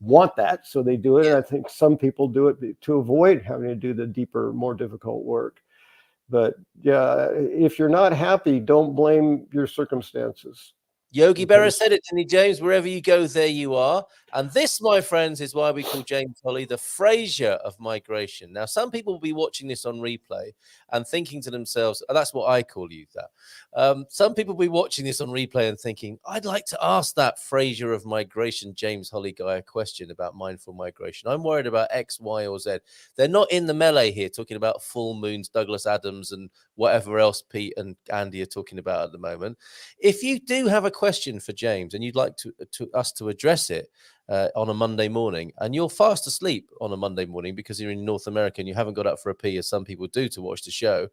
want that, so they do it. And I think some people do it to avoid having to do the deeper, more difficult work. But if you're not happy, don't blame your circumstances. Yogi Berra said it, didn't he, James? Wherever you go, there you are. And this, my friends, is why we call James Holley the Frasier of migration. Now, some people will be watching this on replay and thinking to themselves, that's what I call you, that. Some people will be watching this on replay and thinking, I'd like to ask that Frasier of migration, James Holley guy, a question about mindful migration. I'm worried about X, Y, or Z. They're not in the melee here talking about full moons, Douglas Adams, and whatever else Pete and Andy are talking about at the moment. If you do have a question for James and you'd like us to address it on a Monday morning, and you're fast asleep on a Monday morning because you're in North America and you haven't got up for a pee, as some people do, to watch the show,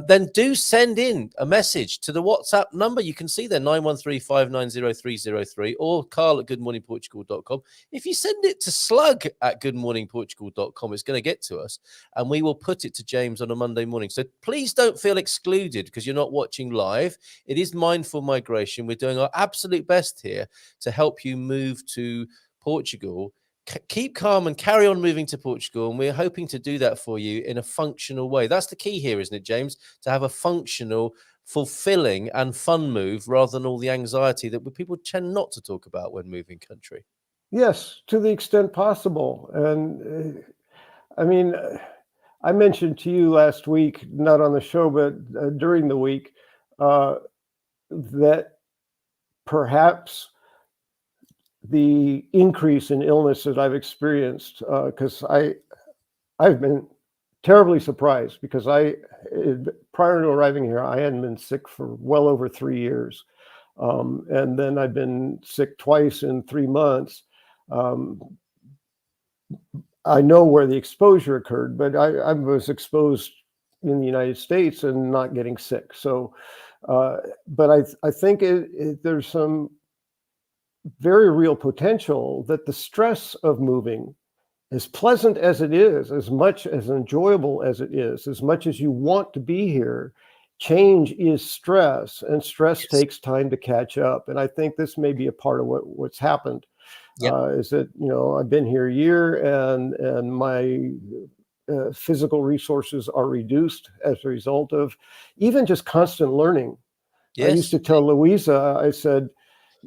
then do send in a message to the WhatsApp number. You can see there, 913-590-303, or carl@goodmorningportugal.com. If you send it to slug@goodmorningportugal.com, it's going to get to us, and we will put it to James on a Monday morning. So please don't feel excluded because you're not watching live. It is mindful migration. We're doing our absolute best here to help you move to Portugal. Keep calm and carry on moving to Portugal, and we're hoping to do that for you in a functional way. That's the key here, isn't it, James? To have a functional, fulfilling and fun move rather than all the anxiety that people tend not to talk about when moving country. Yes, to the extent possible. And I mean, I mentioned to you last week, not on the show, but during the week, that perhaps the increase in illness that I've experienced, because I've been terribly surprised, because prior to arriving here, I hadn't been sick for well over 3 years. And then I've been sick twice in 3 months. I know where the exposure occurred, but I was exposed in the United States and not getting sick. So, but I think there's some very real potential that the stress of moving, as pleasant as it is, as much as enjoyable as it is, as much as you want to be here, change is stress, and stress takes time to catch up. And I think this may be a part of what's happened. Is that, I've been here a year, and my physical resources are reduced as a result of even just constant learning. I used to tell Louisa, I said,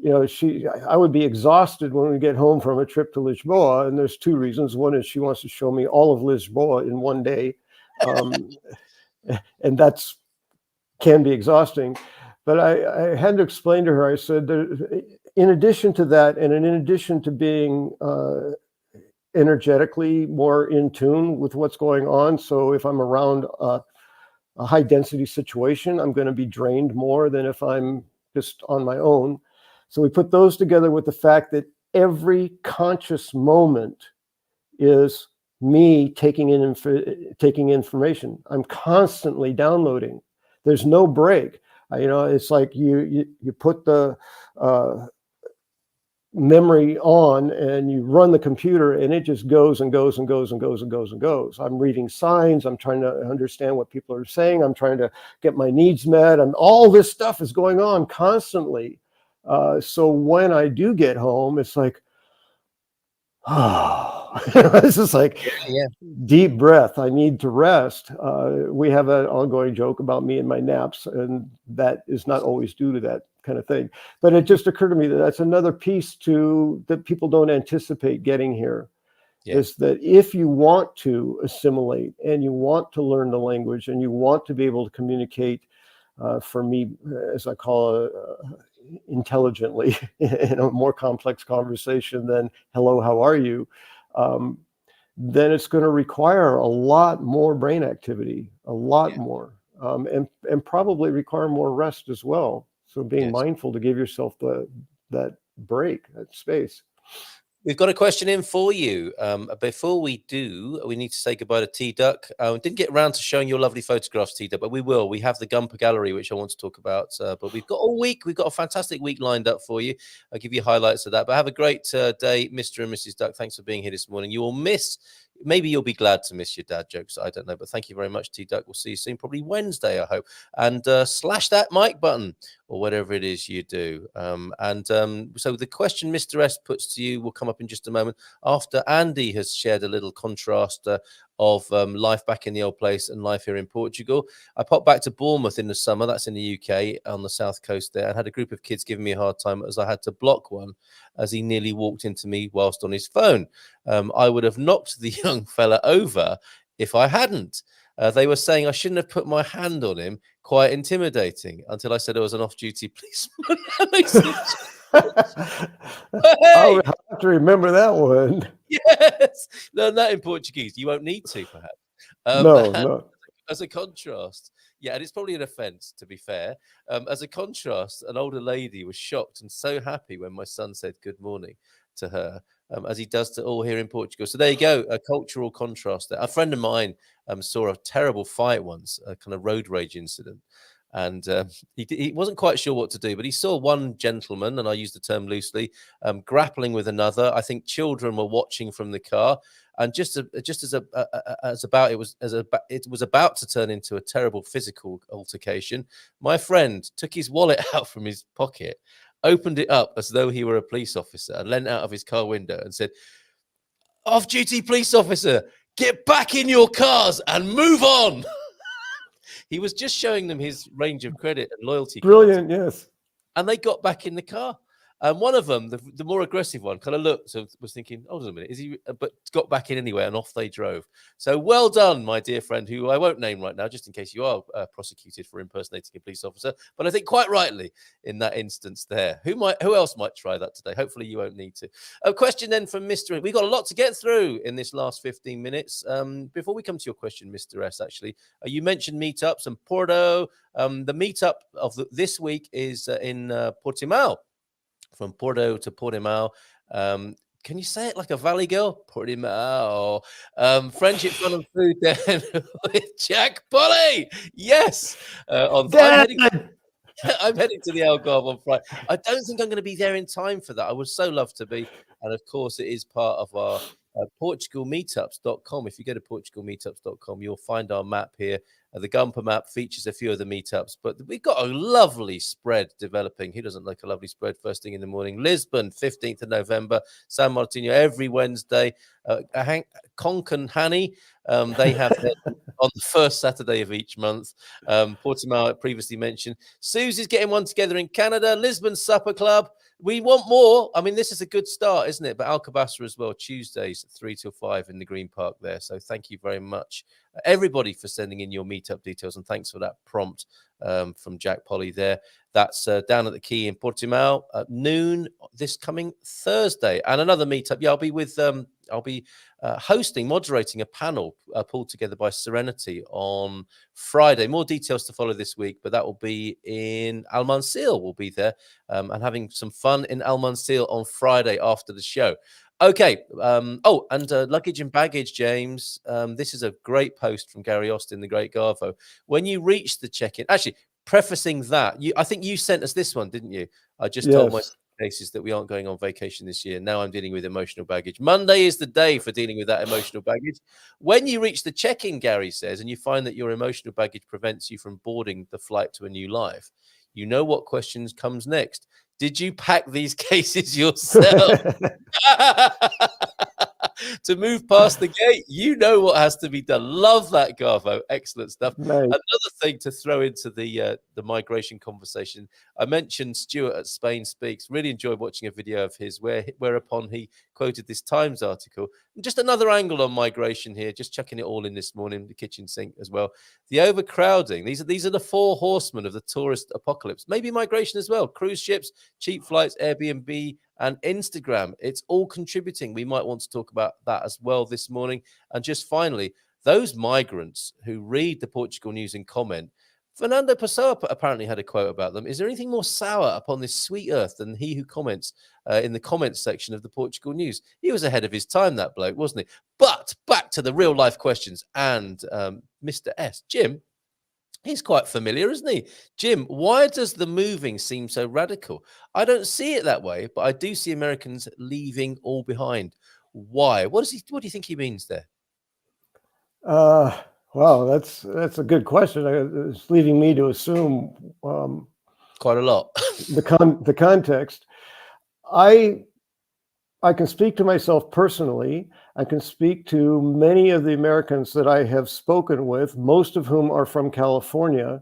I would be exhausted when we get home from a trip to Lisboa, and there's 2 reasons. One is she wants to show me all of Lisboa in one day, and that's can be exhausting. But I had to explain to her, I said, in addition to that, and in addition to being energetically more in tune with what's going on, so if I'm around a high density situation, I'm going to be drained more than if I'm just on my own. So we put those together with the fact that every conscious moment is me taking information. I'm constantly downloading. There's no break. It's like you put the memory on and you run the computer and it just goes and goes and goes and goes and goes and goes. I'm reading signs. I'm trying to understand what people are saying. I'm trying to get my needs met. And all this stuff is going on constantly. So when I do get home, it's like, this is like deep breath. I need to rest. We have an ongoing joke about me and my naps, and that is not always due to that kind of thing. But it just occurred to me that that's another piece that people don't anticipate getting here. Is that if you want to assimilate and you want to learn the language and you want to be able to communicate, for me, as I call it, intelligently in a more complex conversation than hello, how are you, then it's going to require a lot more brain activity, a lot more, and probably require more rest as well. So being mindful to give yourself that break, that space. We've got a question in for you. Before we do, we need to say goodbye to T-Duck. Didn't get around to showing your lovely photographs, T-Duck, but we will. We have the GuMPer gallery, which I want to talk about. But we've got all week. We've got a fantastic week lined up for you. I'll give you highlights of that. But have a great day, Mr. and Mrs. Duck. Thanks for being here this morning. You will miss... Maybe you'll be glad to miss your dad jokes. I don't know. But thank you very much, T-Duck. We'll see you soon, probably Wednesday, I hope. And slash that mic button or whatever it is you do. So the question Mr. S puts to you will come up in just a moment after Andy has shared a little contrast of life back in the old place and life here in Portugal. I popped back to Bournemouth in the summer. That's in the UK on the south coast there, and had a group of kids giving me a hard time as I had to block one as he nearly walked into me whilst on his phone. I would have knocked the young fella over if I hadn't. They were saying I shouldn't have put my hand on him. Quite intimidating until I said I was an off-duty policeman. I'll have to remember that one. Yes, learn that in Portuguese. You won't need to, perhaps. No. As a contrast, and it's probably an offence, to be fair. As a contrast, an older lady was shocked and so happy when my son said good morning to her, as he does to all here in Portugal. So there you go, a cultural contrast there. A friend of mine saw a terrible fight once, a kind of road rage incident. And he wasn't quite sure what to do, but he saw one gentleman, and I use the term loosely, grappling with another. I think children were watching from the car, and it was about to turn into a terrible physical altercation. My friend took his wallet out from his pocket, opened it up as though he were a police officer, and leant out of his car window and said, "Off-duty police officer, get back in your cars and move on." He was just showing them his range of credit and loyalty. Brilliant, yes. And they got back in the car. And one of them, the more aggressive one, kind of looked, so was thinking, hold on a minute, is he? But got back in anyway, and off they drove. So well done, my dear friend, who I won't name right now, just in case you are prosecuted for impersonating a police officer. But I think quite rightly in that instance there. Who else might try that today? Hopefully you won't need to. A question then from Mr. We've got a lot to get through in this last 15 minutes. Before we come to your question, Mr. S, actually, you mentioned meetups and Porto. The meetup of this week is in Portimão. From Porto to Portimão. Can you say it like a Valley girl? Portimão. Friendship, fun and food then with Jack Polly. Yes. I'm heading to the Algarve on Friday. I don't think I'm going to be there in time for that. I would so love to be. And of course, it is part of our PortugalMeetups.com. If you go to PortugalMeetups.com, you'll find our map here. The GuMPer map features a few of the meetups, but we've got a lovely spread developing. Who doesn't like a lovely spread first thing in the morning? Lisbon, 15th of November. San Martino every Wednesday. Concanhani, They have their on the first Saturday of each month. Portimao, previously mentioned. Susie's getting one together in Canada. Lisbon Supper Club. We want more. I mean, this is a good start, isn't it? But Alcobaça as well, Tuesdays 3 till 5 in the Green Park there. So thank you very much, everybody, for sending in your meetup details. And thanks for that prompt from Jack Polly there. That's down at the Quay in Portimao at noon this coming Thursday. And another meetup. Yeah, I'll be hosting, moderating a panel pulled together by Serenity on Friday. More details to follow this week, but that will be in Almansil. We'll be there and having some fun in Almansil on Friday after the show. Okay. Luggage and baggage, James. This is a great post from Gary Austin, the great Garvo. When you reach the check-in, actually, prefacing that, I think you sent us this one, didn't you? I just told my cases that we aren't going on vacation this year. Now I'm dealing with emotional baggage. Monday is the day for dealing with that emotional baggage. When you reach the check-in, Gary says, and you find that your emotional baggage prevents you from boarding the flight to a new life, you know what questions comes next. Did you pack these cases yourself? To move past the gate, you know what has to be done. Love that, Garvo. Excellent stuff. Nice. Another thing to throw into the migration conversation, I mentioned Stuart at Spain Speaks. Really enjoyed watching a video of his whereupon he quoted this Times article. And just another angle on migration here, just chucking it all in this morning, the kitchen sink as well. The overcrowding. These are the 4 horsemen of the tourist apocalypse. Maybe migration as well. Cruise ships, cheap flights, Airbnb, and Instagram. It's all contributing. We might want to talk about that as well this morning. And just finally, those migrants who read the Portugal news and comment, Fernando Pessoa apparently had a quote about them. Is there anything more sour upon this sweet earth than he who comments in the comments section of the Portugal news? He was ahead of his time, that bloke, wasn't he? But back to the real life questions and Mr. S. Jim, he's quite familiar, isn't he? Jim, why does the moving seem so radical? I don't see it that way, but I do see Americans leaving all behind. Why? What do you think he means there? Wow, that's a good question. It's leading me to assume quite a lot. the context. I can speak to myself personally. I can speak to many of the Americans that I have spoken with, most of whom are from California.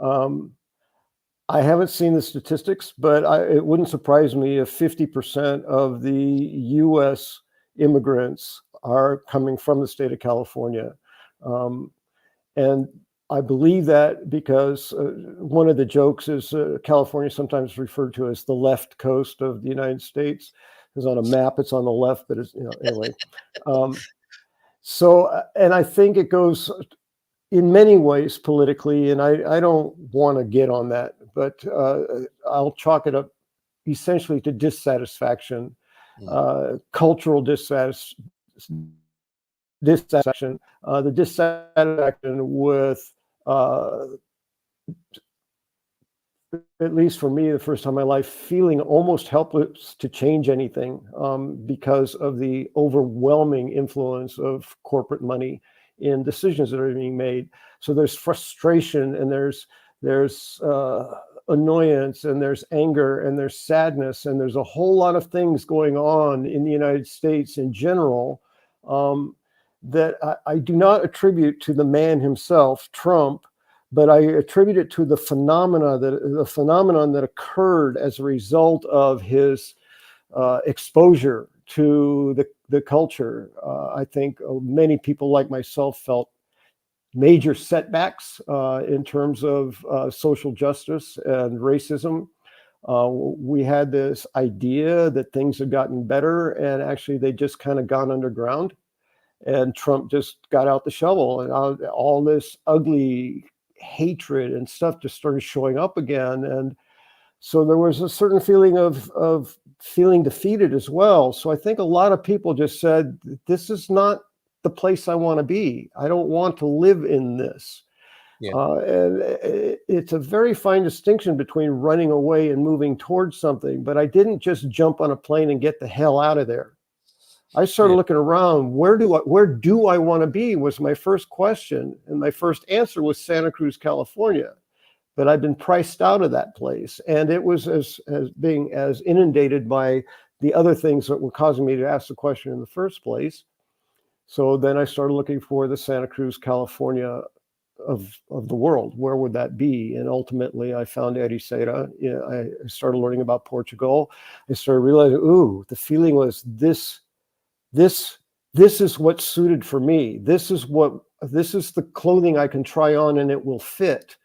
I haven't seen the statistics, but it wouldn't surprise me if 50% of the U.S. immigrants are coming from the state of California. And I believe that because one of the jokes is California sometimes referred to as the left coast of the United States. Because on a map, it's on the left, but it's, anyway. And I think it goes in many ways politically, and I don't want to get on that, but I'll chalk it up essentially to dissatisfaction, cultural dissatisfaction, the dissatisfaction with, at least for me, the first time in my life, feeling almost helpless to change anything because of the overwhelming influence of corporate money in decisions that are being made. So there's frustration, and there's annoyance, and there's anger, and there's sadness, and there's a whole lot of things going on in the United States in general that I do not attribute to the man himself, Trump, but I attribute it to the phenomenon that occurred as a result of his exposure to the culture. I think many people like myself felt major setbacks in terms of social justice and racism. We had this idea that things had gotten better, and actually they just kind of gone underground. And Trump just got out the shovel, and all this ugly hatred and stuff just started showing up again. And so there was a certain feeling of feeling defeated as well. So I think a lot of people just said, this is not the place I want to be. I don't want to live in this. Yeah. And it's a very fine distinction between running away and moving towards something. But I didn't just jump on a plane and get the hell out of there. I started looking around. Where do I want to be was my first question. And my first answer was Santa Cruz, California. But I've been priced out of that place. And it was as being as inundated by the other things that were causing me to ask the question in the first place. So then I started looking for the Santa Cruz, California of the world. Where would that be? And ultimately I found Ericeira. I started learning about Portugal. I started realizing, ooh, the feeling was this is what suited for me. This is the clothing I can try on and it will fit,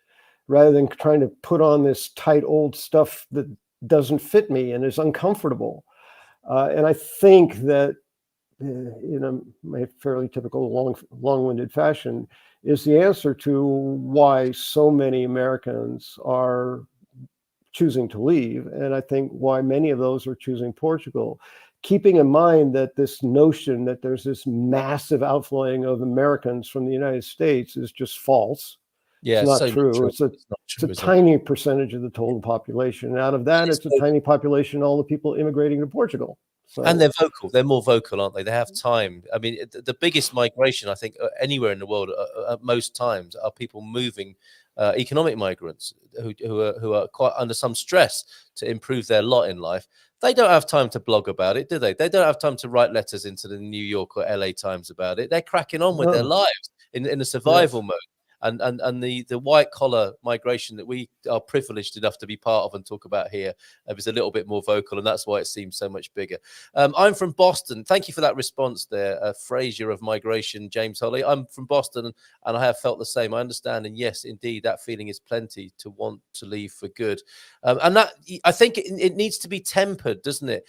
rather than trying to put on this tight old stuff that doesn't fit me and is uncomfortable. And I think that in my fairly typical long-winded fashion is the answer to why so many Americans are choosing to leave. And I think why many of those are choosing Portugal, keeping in mind that this notion that there's this massive outflowing of Americans from the United States is just false. Yeah, it's not so true. It's a tiny percentage of the total population. And out of that, it's a tiny population, all the people immigrating to Portugal. So, and they're vocal. They're more vocal, aren't they? They have time. I mean, the biggest migration, I think, anywhere in the world at most times are people moving, economic migrants who are quite under some stress to improve their lot in life. They don't have time to blog about it, do they? They don't have time to write letters into the New York or LA Times about it. They're cracking on with their lives in a survival mode. And the white collar migration that we are privileged enough to be part of and talk about here is a little bit more vocal, and that's why it seems so much bigger. I'm from Boston. Thank you for that response there, Frasier of migration, James Holley. I'm from Boston, and I have felt the same. I understand, and yes, indeed, that feeling is plenty to want to leave for good. And that, I think it needs to be tempered, doesn't it?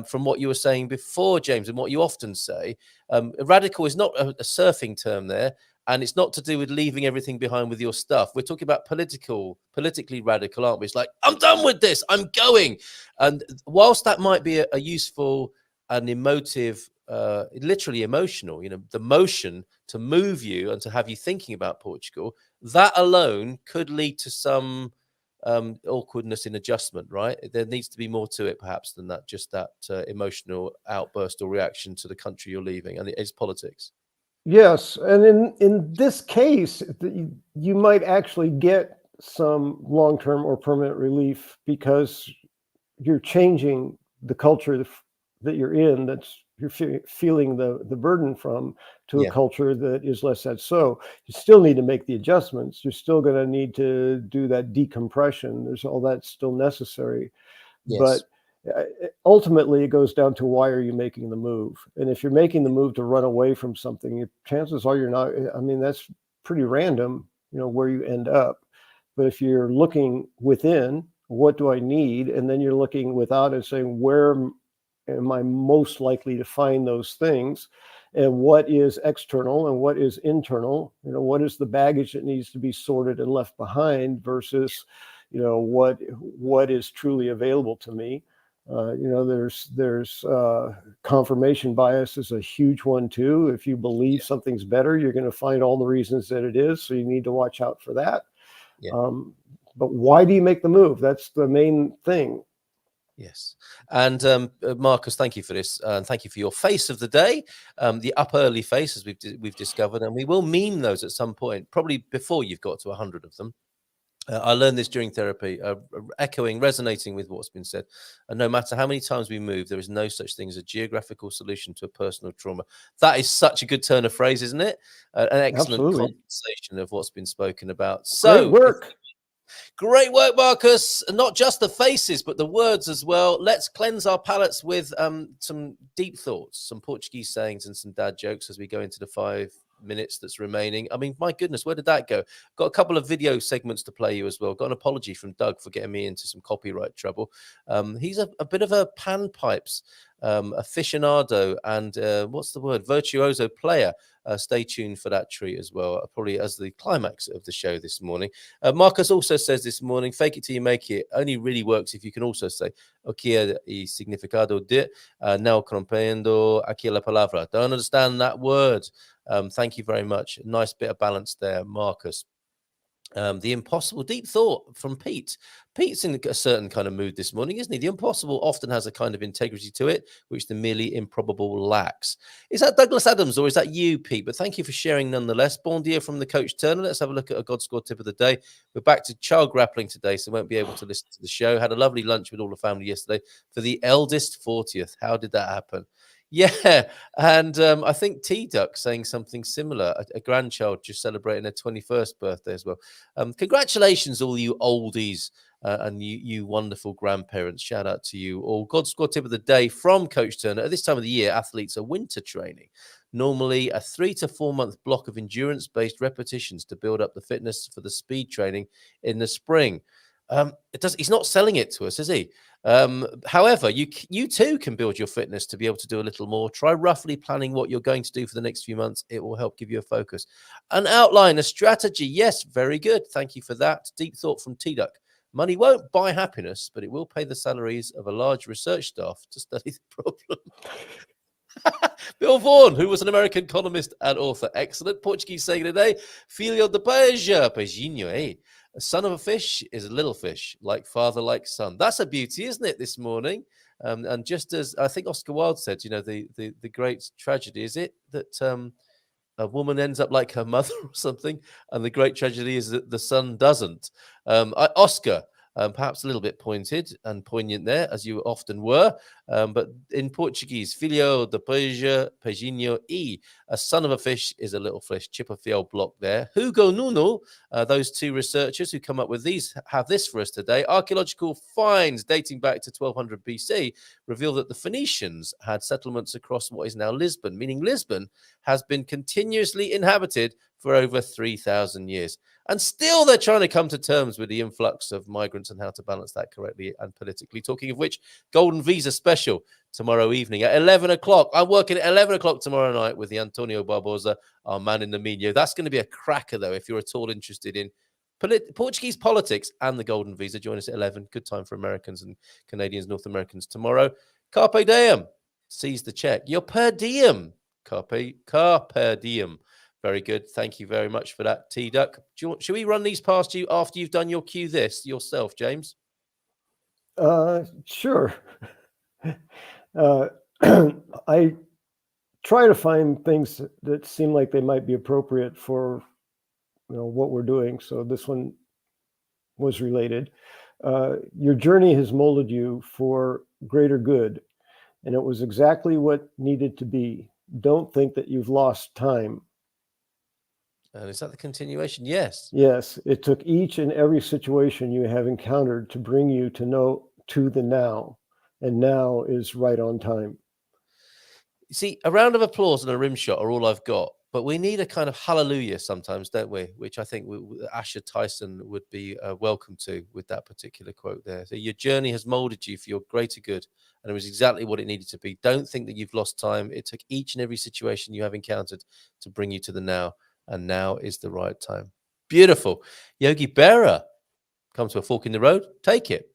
From what you were saying before, James, and what you often say. Radical is not a surfing term there. And it's not to do with leaving everything behind with your stuff. We're talking about politically radical, aren't we? It's like, I'm done with this. I'm going. And whilst that might be a useful and emotive, literally emotional, the motion to move you and to have you thinking about Portugal, that alone could lead to some awkwardness in adjustment, right? There needs to be more to it, perhaps, than that, just that emotional outburst or reaction to the country you're leaving. And it's politics. Yes, and in this case, you might actually get some long-term or permanent relief because you're changing the culture that you're in, you're feeling the burden from, to a culture that is less that. So you still need to make the adjustments. You're still going to need to do that decompression. There's all that still necessary. Yes. But ultimately, it goes down to why are you making the move? And if you're making the move to run away from something, chances are you're not. I mean, that's pretty random, where you end up. But if you're looking within, what do I need? And then you're looking without and saying, where am I most likely to find those things? And what is external and what is internal? What is the baggage that needs to be sorted and left behind versus, what is truly available to me? There's confirmation bias is a huge one too. If you believe something's better, you're going to find all the reasons that it is. So you need to watch out for that. But why do you make the move? That's the main thing. Yes. And Marcus, thank you for this. And thank you for your face of the day, the up early face, as we've discovered. And we will meme those at some point, probably before you've got to 100 of them. I learned this during therapy, resonating with what's been said. And no matter how many times we move, there is no such thing as a geographical solution to a personal trauma. That is such a good turn of phrase, isn't it? An excellent condensation of what's been spoken about. So, great work, Marcus. And not just the faces, but the words as well. Let's cleanse our palates with some deep thoughts, some Portuguese sayings and some dad jokes as we go into the 5 minutes that's remaining. I mean, my goodness, where did that go? Got a couple of video segments to play you as well. Got an apology from Doug for getting me into some copyright trouble. He's a bit of a panpipes aficionado and what's the word, virtuoso player. Stay tuned for that treat as well, probably as the climax of the show this morning. Marcus also says this morning, fake it till you make it only really works if you can also say o que é o significado de não compreendo aquela palavra. Don't understand that word. Thank you very much. Nice bit of balance there, Marcus. The impossible, deep thought from Pete. Pete's in a certain kind of mood this morning, isn't he? The impossible often has a kind of integrity to it, which the merely improbable lacks. Is that Douglas Adams or is that you, Pete? But thank you for sharing nonetheless. Bon dia from the Coach Turner. Let's have a look at a God Score tip of the day. We're back to child grappling today, so won't be able to listen to the show. Had a lovely lunch with all the family yesterday for the eldest 40th. How did that happen? Yeah, and I think T-Duck saying something similar. A grandchild just celebrating their 21st birthday as well. Congratulations, all you oldies and you wonderful grandparents. Shout out to you all. God Squad tip of the day from Coach Turner. At this time of the year, athletes are winter training. Normally a 3 to 4 month block of endurance-based repetitions to build up the fitness for the speed training in the spring. He's not selling it to us, is he? However, you too can build your fitness to be able to do a little more. Try roughly planning what you're going to do for the next few months. It will help give you a focus, an outline, a strategy. Yes, very good. Thank you for that. Deep thought from T-Duck. Money won't buy happiness, but it will pay the salaries of a large research staff to study the problem. Bill Vaughan, who was an American columnist and author. Excellent. Portuguese saying today, filho de peixe, peixinho, eh? A son of a fish is a little fish, like father, like son. That's a beauty, isn't it, this morning? And just as I think Oscar Wilde said, you know, the great tragedy, is it that a woman ends up like her mother or something, and the great tragedy is that the son doesn't. Oscar, perhaps a little bit pointed and poignant there, as you often were, but in Portuguese, filho de peixe, peixinho e, a son of a fish is a little fish. Chip off the old block there. Hugo Nuno, those two researchers who come up with these, have this for us today. Archaeological finds dating back to 1200 BC reveal that the Phoenicians had settlements across what is now Lisbon, meaning Lisbon has been continuously inhabited for over 3,000 years. And still they're trying to come to terms with the influx of migrants and how to balance that correctly and politically. Talking of which, Golden Visa special tomorrow evening at 11 o'clock. I'm working at 11 o'clock tomorrow night with the Antonio Barbosa, our man in the media. That's going to be a cracker, though, if you're at all interested in Portuguese politics and the Golden Visa. Join us at 11. Good time for Americans and Canadians, North Americans tomorrow. Carpe diem. Seize the check. Your per diem. Carpe diem. Very good. Thank you very much for that, T-Duck. Should we run these past you after you've done your cue this yourself, James? Sure. I try to find things that seem like they might be appropriate for what we're doing. So this one was related. Your journey has molded you for greater good, and it was exactly what needed to be. Don't think that you've lost time. And is that the continuation? Yes. Yes. It took each and every situation you have encountered to bring you to the now. And now is right on time. You see, a round of applause and a rim shot are all I've got. But we need a kind of hallelujah sometimes, don't we? Which I think Asher Tyson would be welcome to with that particular quote there. So your journey has molded you for your greater good. And it was exactly what it needed to be. Don't think that you've lost time. It took each and every situation you have encountered to bring you to the now. And now is the right time. Beautiful. Yogi Berra, come to a fork in the road, take it.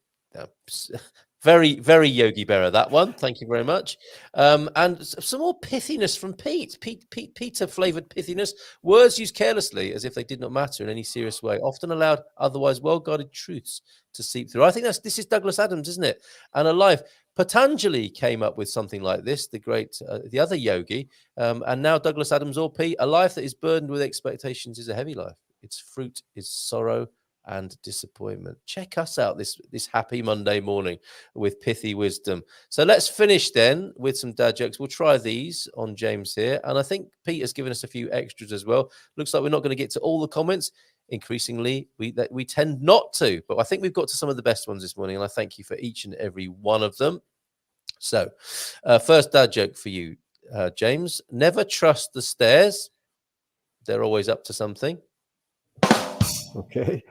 Very, very Yogi Berra, that one. Thank you very much. And some more pithiness from Pete. Peter-flavored pithiness. Words used carelessly as if they did not matter in any serious way, often allowed otherwise well-guarded truths to seep through. I think this is Douglas Adams, isn't it? And a life. Patanjali came up with something like this, the other yogi, and now Douglas Adams or Pete, a life that is burdened with expectations is a heavy life. Its fruit is sorrow and disappointment. Check us out this happy Monday morning with pithy wisdom. So let's finish then with some dad jokes. We'll try these on James here, and I think Pete has given us a few extras as well. Looks like we're not going to get to all the comments. Increasingly, we tend not to, but I think we've got to some of the best ones this morning, and I thank you for each and every one of them. So, first dad joke for you, James. Never trust the stairs. They're always up to something. Okay.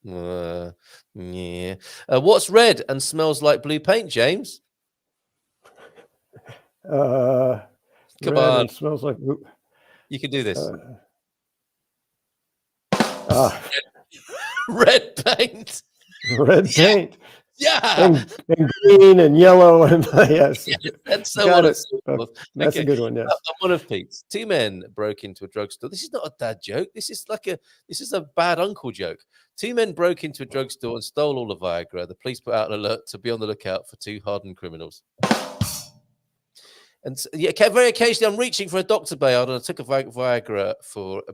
Yeah. What's red and smells like blue paint, James? Come on. It smells like blue. You can do this. Red paint. Red paint. Yeah. And green and yellow and yes. That's so on. That's a good one. Yes. One of Pete's. Two men broke into a drugstore. This is not a dad joke. This is a bad uncle joke. Two men broke into a drugstore and stole all the Viagra. The police put out an alert to be on the lookout for two hardened criminals. And very occasionally I'm reaching for a Dr. Bayard and I took a Viagra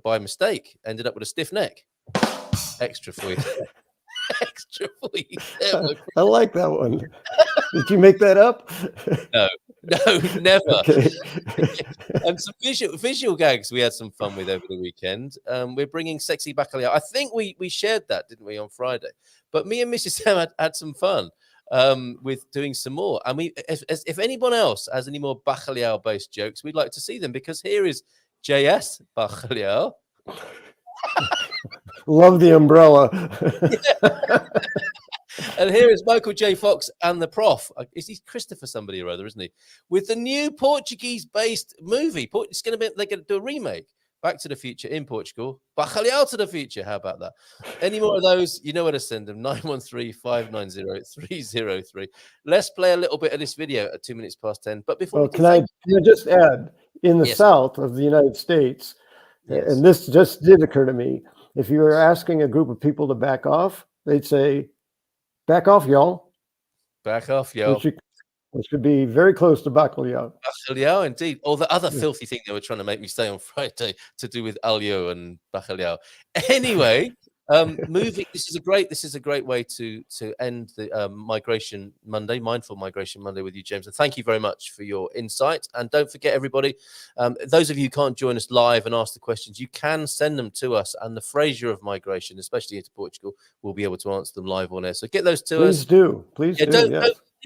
by mistake. Ended up with a stiff neck. Extra for you. Extra for you. I like that one. Did you make that up? No, No, never. Okay. And some visual gags we had some fun with over the weekend. We're bringing sexy bacalhau. I think we shared that, didn't we, on Friday? But me and Mrs. Sam had some fun with doing some more. And if anyone else has any more bacalhau based jokes, we'd like to see them, because here is JS Bacalhau. Love the umbrella. And here is Michael J. Fox and the Prof. Is he Christopher somebody or other, isn't he? With the new Portuguese-based movie. It's going to be, they're going to do a remake. Back to the Future in Portugal. Bacalhau to the Future. How about that? Any more of those, you know where to send them. 913-590-303. Let's play a little bit of this video at 2:10. But before Well, can I just add, in the south of the United States, and this just did occur to me, if you were asking a group of people to back off, they'd say, back off, y'all. Back off, y'all. Which could be very close to bacalhau. Bacalhau, indeed. Or the other filthy thing they were trying to make me say on Friday to do with alio and bacalhau. Anyway, moving. This is a great way to end the Migration Monday, Mindful Migration Monday with you, James. And thank you very much for your insight. And don't forget, everybody, those of you who can't join us live and ask the questions, you can send them to us, and the Frasier of migration, especially into Portugal, will be able to answer them live on air. So get those to us. Please do. Please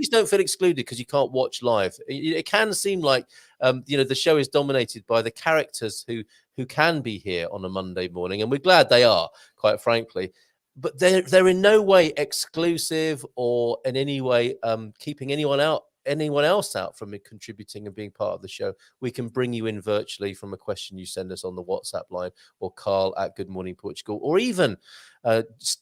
don't feel excluded because you can't watch live. It can seem like the show is dominated by the characters who can be here on a Monday morning, and we're glad they are, quite frankly. But they're in no way exclusive or in any way keeping anyone else out from contributing and being part of the show. We can bring you in virtually from a question you send us on the WhatsApp line, or Carl at Good Morning Portugal, or even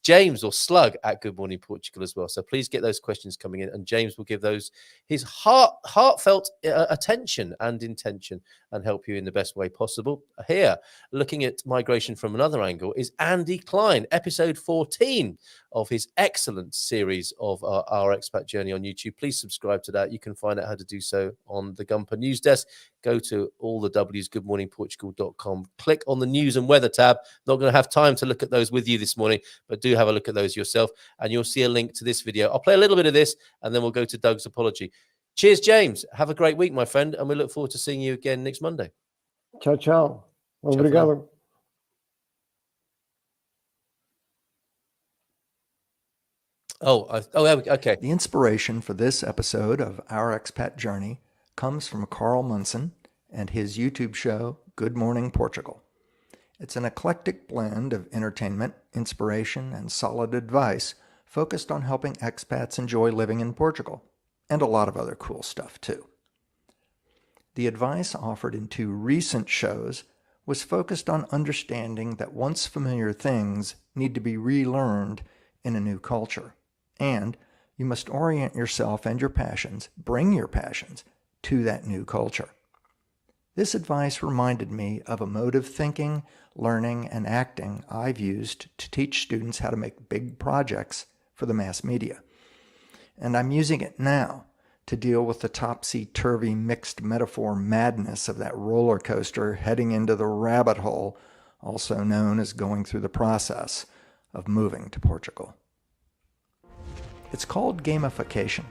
James or Slug at Good Morning Portugal as well. So please get those questions coming in, and James will give those his heartfelt attention and intention and help you in the best way possible. Here, looking at migration from another angle, is Andy Klein, episode 14 of his excellent series of our expat journey on YouTube. Please subscribe to that. You can find out how to do so on the GuMPer news desk. Go to all the W's, goodmorningportugal.com. Click on the news and weather tab. Not going to have time to look at those with you this morning, but do have a look at those yourself, and you'll see a link to this video. I'll play a little bit of this, and then we'll go to Doug's apology. Cheers, James. Have a great week, my friend, and we look forward to seeing you again next Monday. Ciao, ciao. Obrigado. Okay. The inspiration for this episode of Our Expat Journey comes from Carl Munson and his YouTube show, Good Morning Portugal. It's an eclectic blend of entertainment, inspiration, and solid advice focused on helping expats enjoy living in Portugal, and a lot of other cool stuff too. The advice offered in 2 recent shows was focused on understanding that once familiar things need to be relearned in a new culture, and you must orient yourself and your passions, bring your passions, to that new culture. This advice reminded me of a mode of thinking, learning, and acting I've used to teach students how to make big projects for the mass media. And I'm using it now to deal with the topsy-turvy mixed metaphor madness of that roller coaster heading into the rabbit hole, also known as going through the process of moving to Portugal. It's called gamification.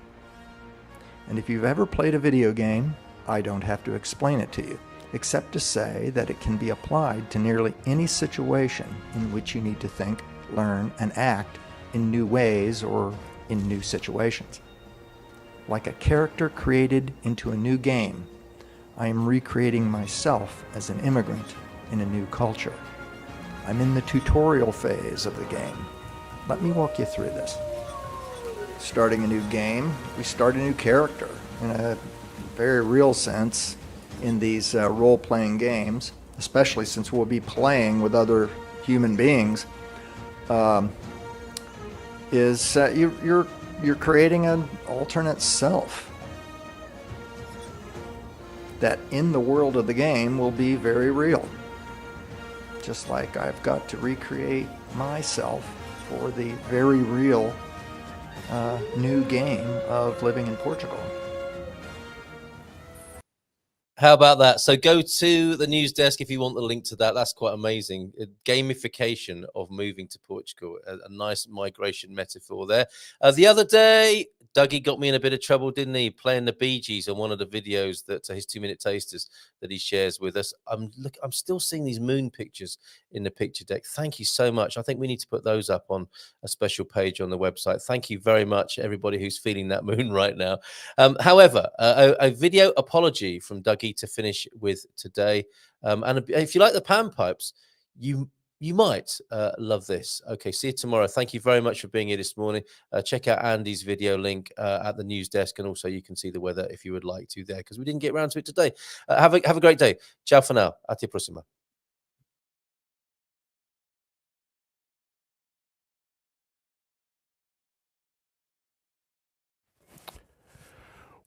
And if you've ever played a video game, I don't have to explain it to you, except to say that it can be applied to nearly any situation in which you need to think, learn, and act in new ways or in new situations. Like a character created into a new game, I am recreating myself as an immigrant in a new culture. I'm in the tutorial phase of the game. Let me walk you through this. Starting a new game, we start a new character in a very real sense in these role-playing games, especially since we'll be playing with other human beings. You're creating an alternate self that in the world of the game will be very real. Just like I've got to recreate myself for the very real new game of living in Portugal. How about that? So go to the news desk if you want the link to that. That's quite amazing. Gamification of moving to Portugal. A nice migration metaphor there. The other day, Dougie got me in a bit of trouble, didn't he? Playing the Bee Gees on one of the videos that his 2-minute tasters that he shares with us. I'm still seeing these moon pictures in the picture deck. Thank you so much. I think we need to put those up on a special page on the website. Thank you very much, everybody who's feeling that moon right now. However, a video apology from Dougie to finish with today. And if you like the panpipes, you might love this. Okay, see you tomorrow. Thank you very much for being here this morning. Check out Andy's video link at the news desk, and also you can see the weather if you would like to there, because we didn't get around to it today. Have a great day. Ciao for now. Até a próxima.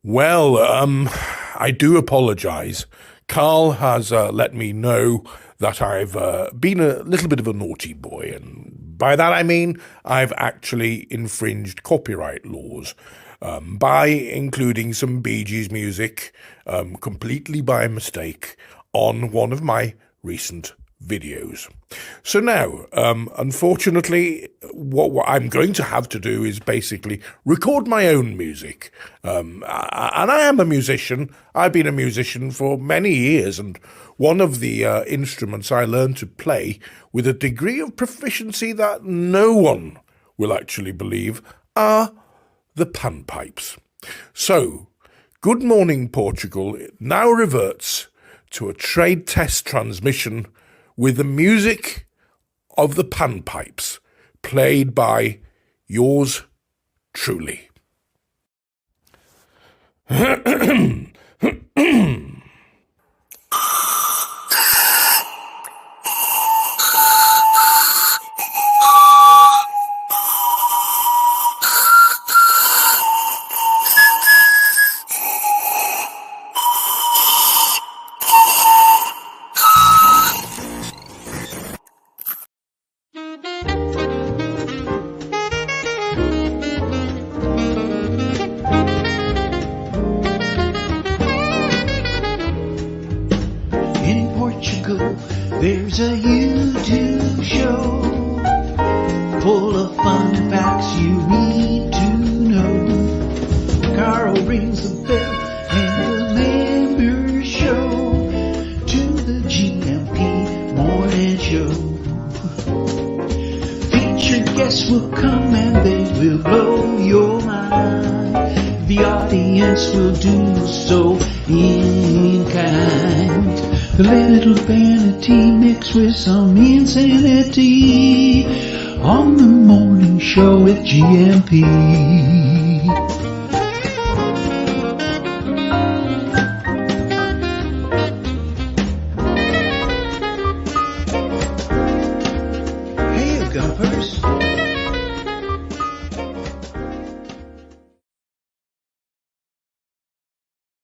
Well, I do apologise. Carl has let me know that I've been a little bit of a naughty boy, and by that I mean I've actually infringed copyright laws by including some Bee Gees music completely by mistake on one of my recent videos. So now, unfortunately, what I'm going to have to do is basically record my own music. And I am a musician. I've been a musician for many years, and one of the instruments I learned to play with a degree of proficiency that no one will actually believe are the panpipes. So, Good Morning Portugal now reverts to a trade test transmission with the music of the panpipes, played by yours truly. In Portugal, there's a YouTube show full of fun facts you need to know. Carl rings the bell and the members show to the GMP morning show. Featured guests will come and they will blow your mind. The audience will do so in kind. The little vanity mixed with some insanity on the morning show with GMP.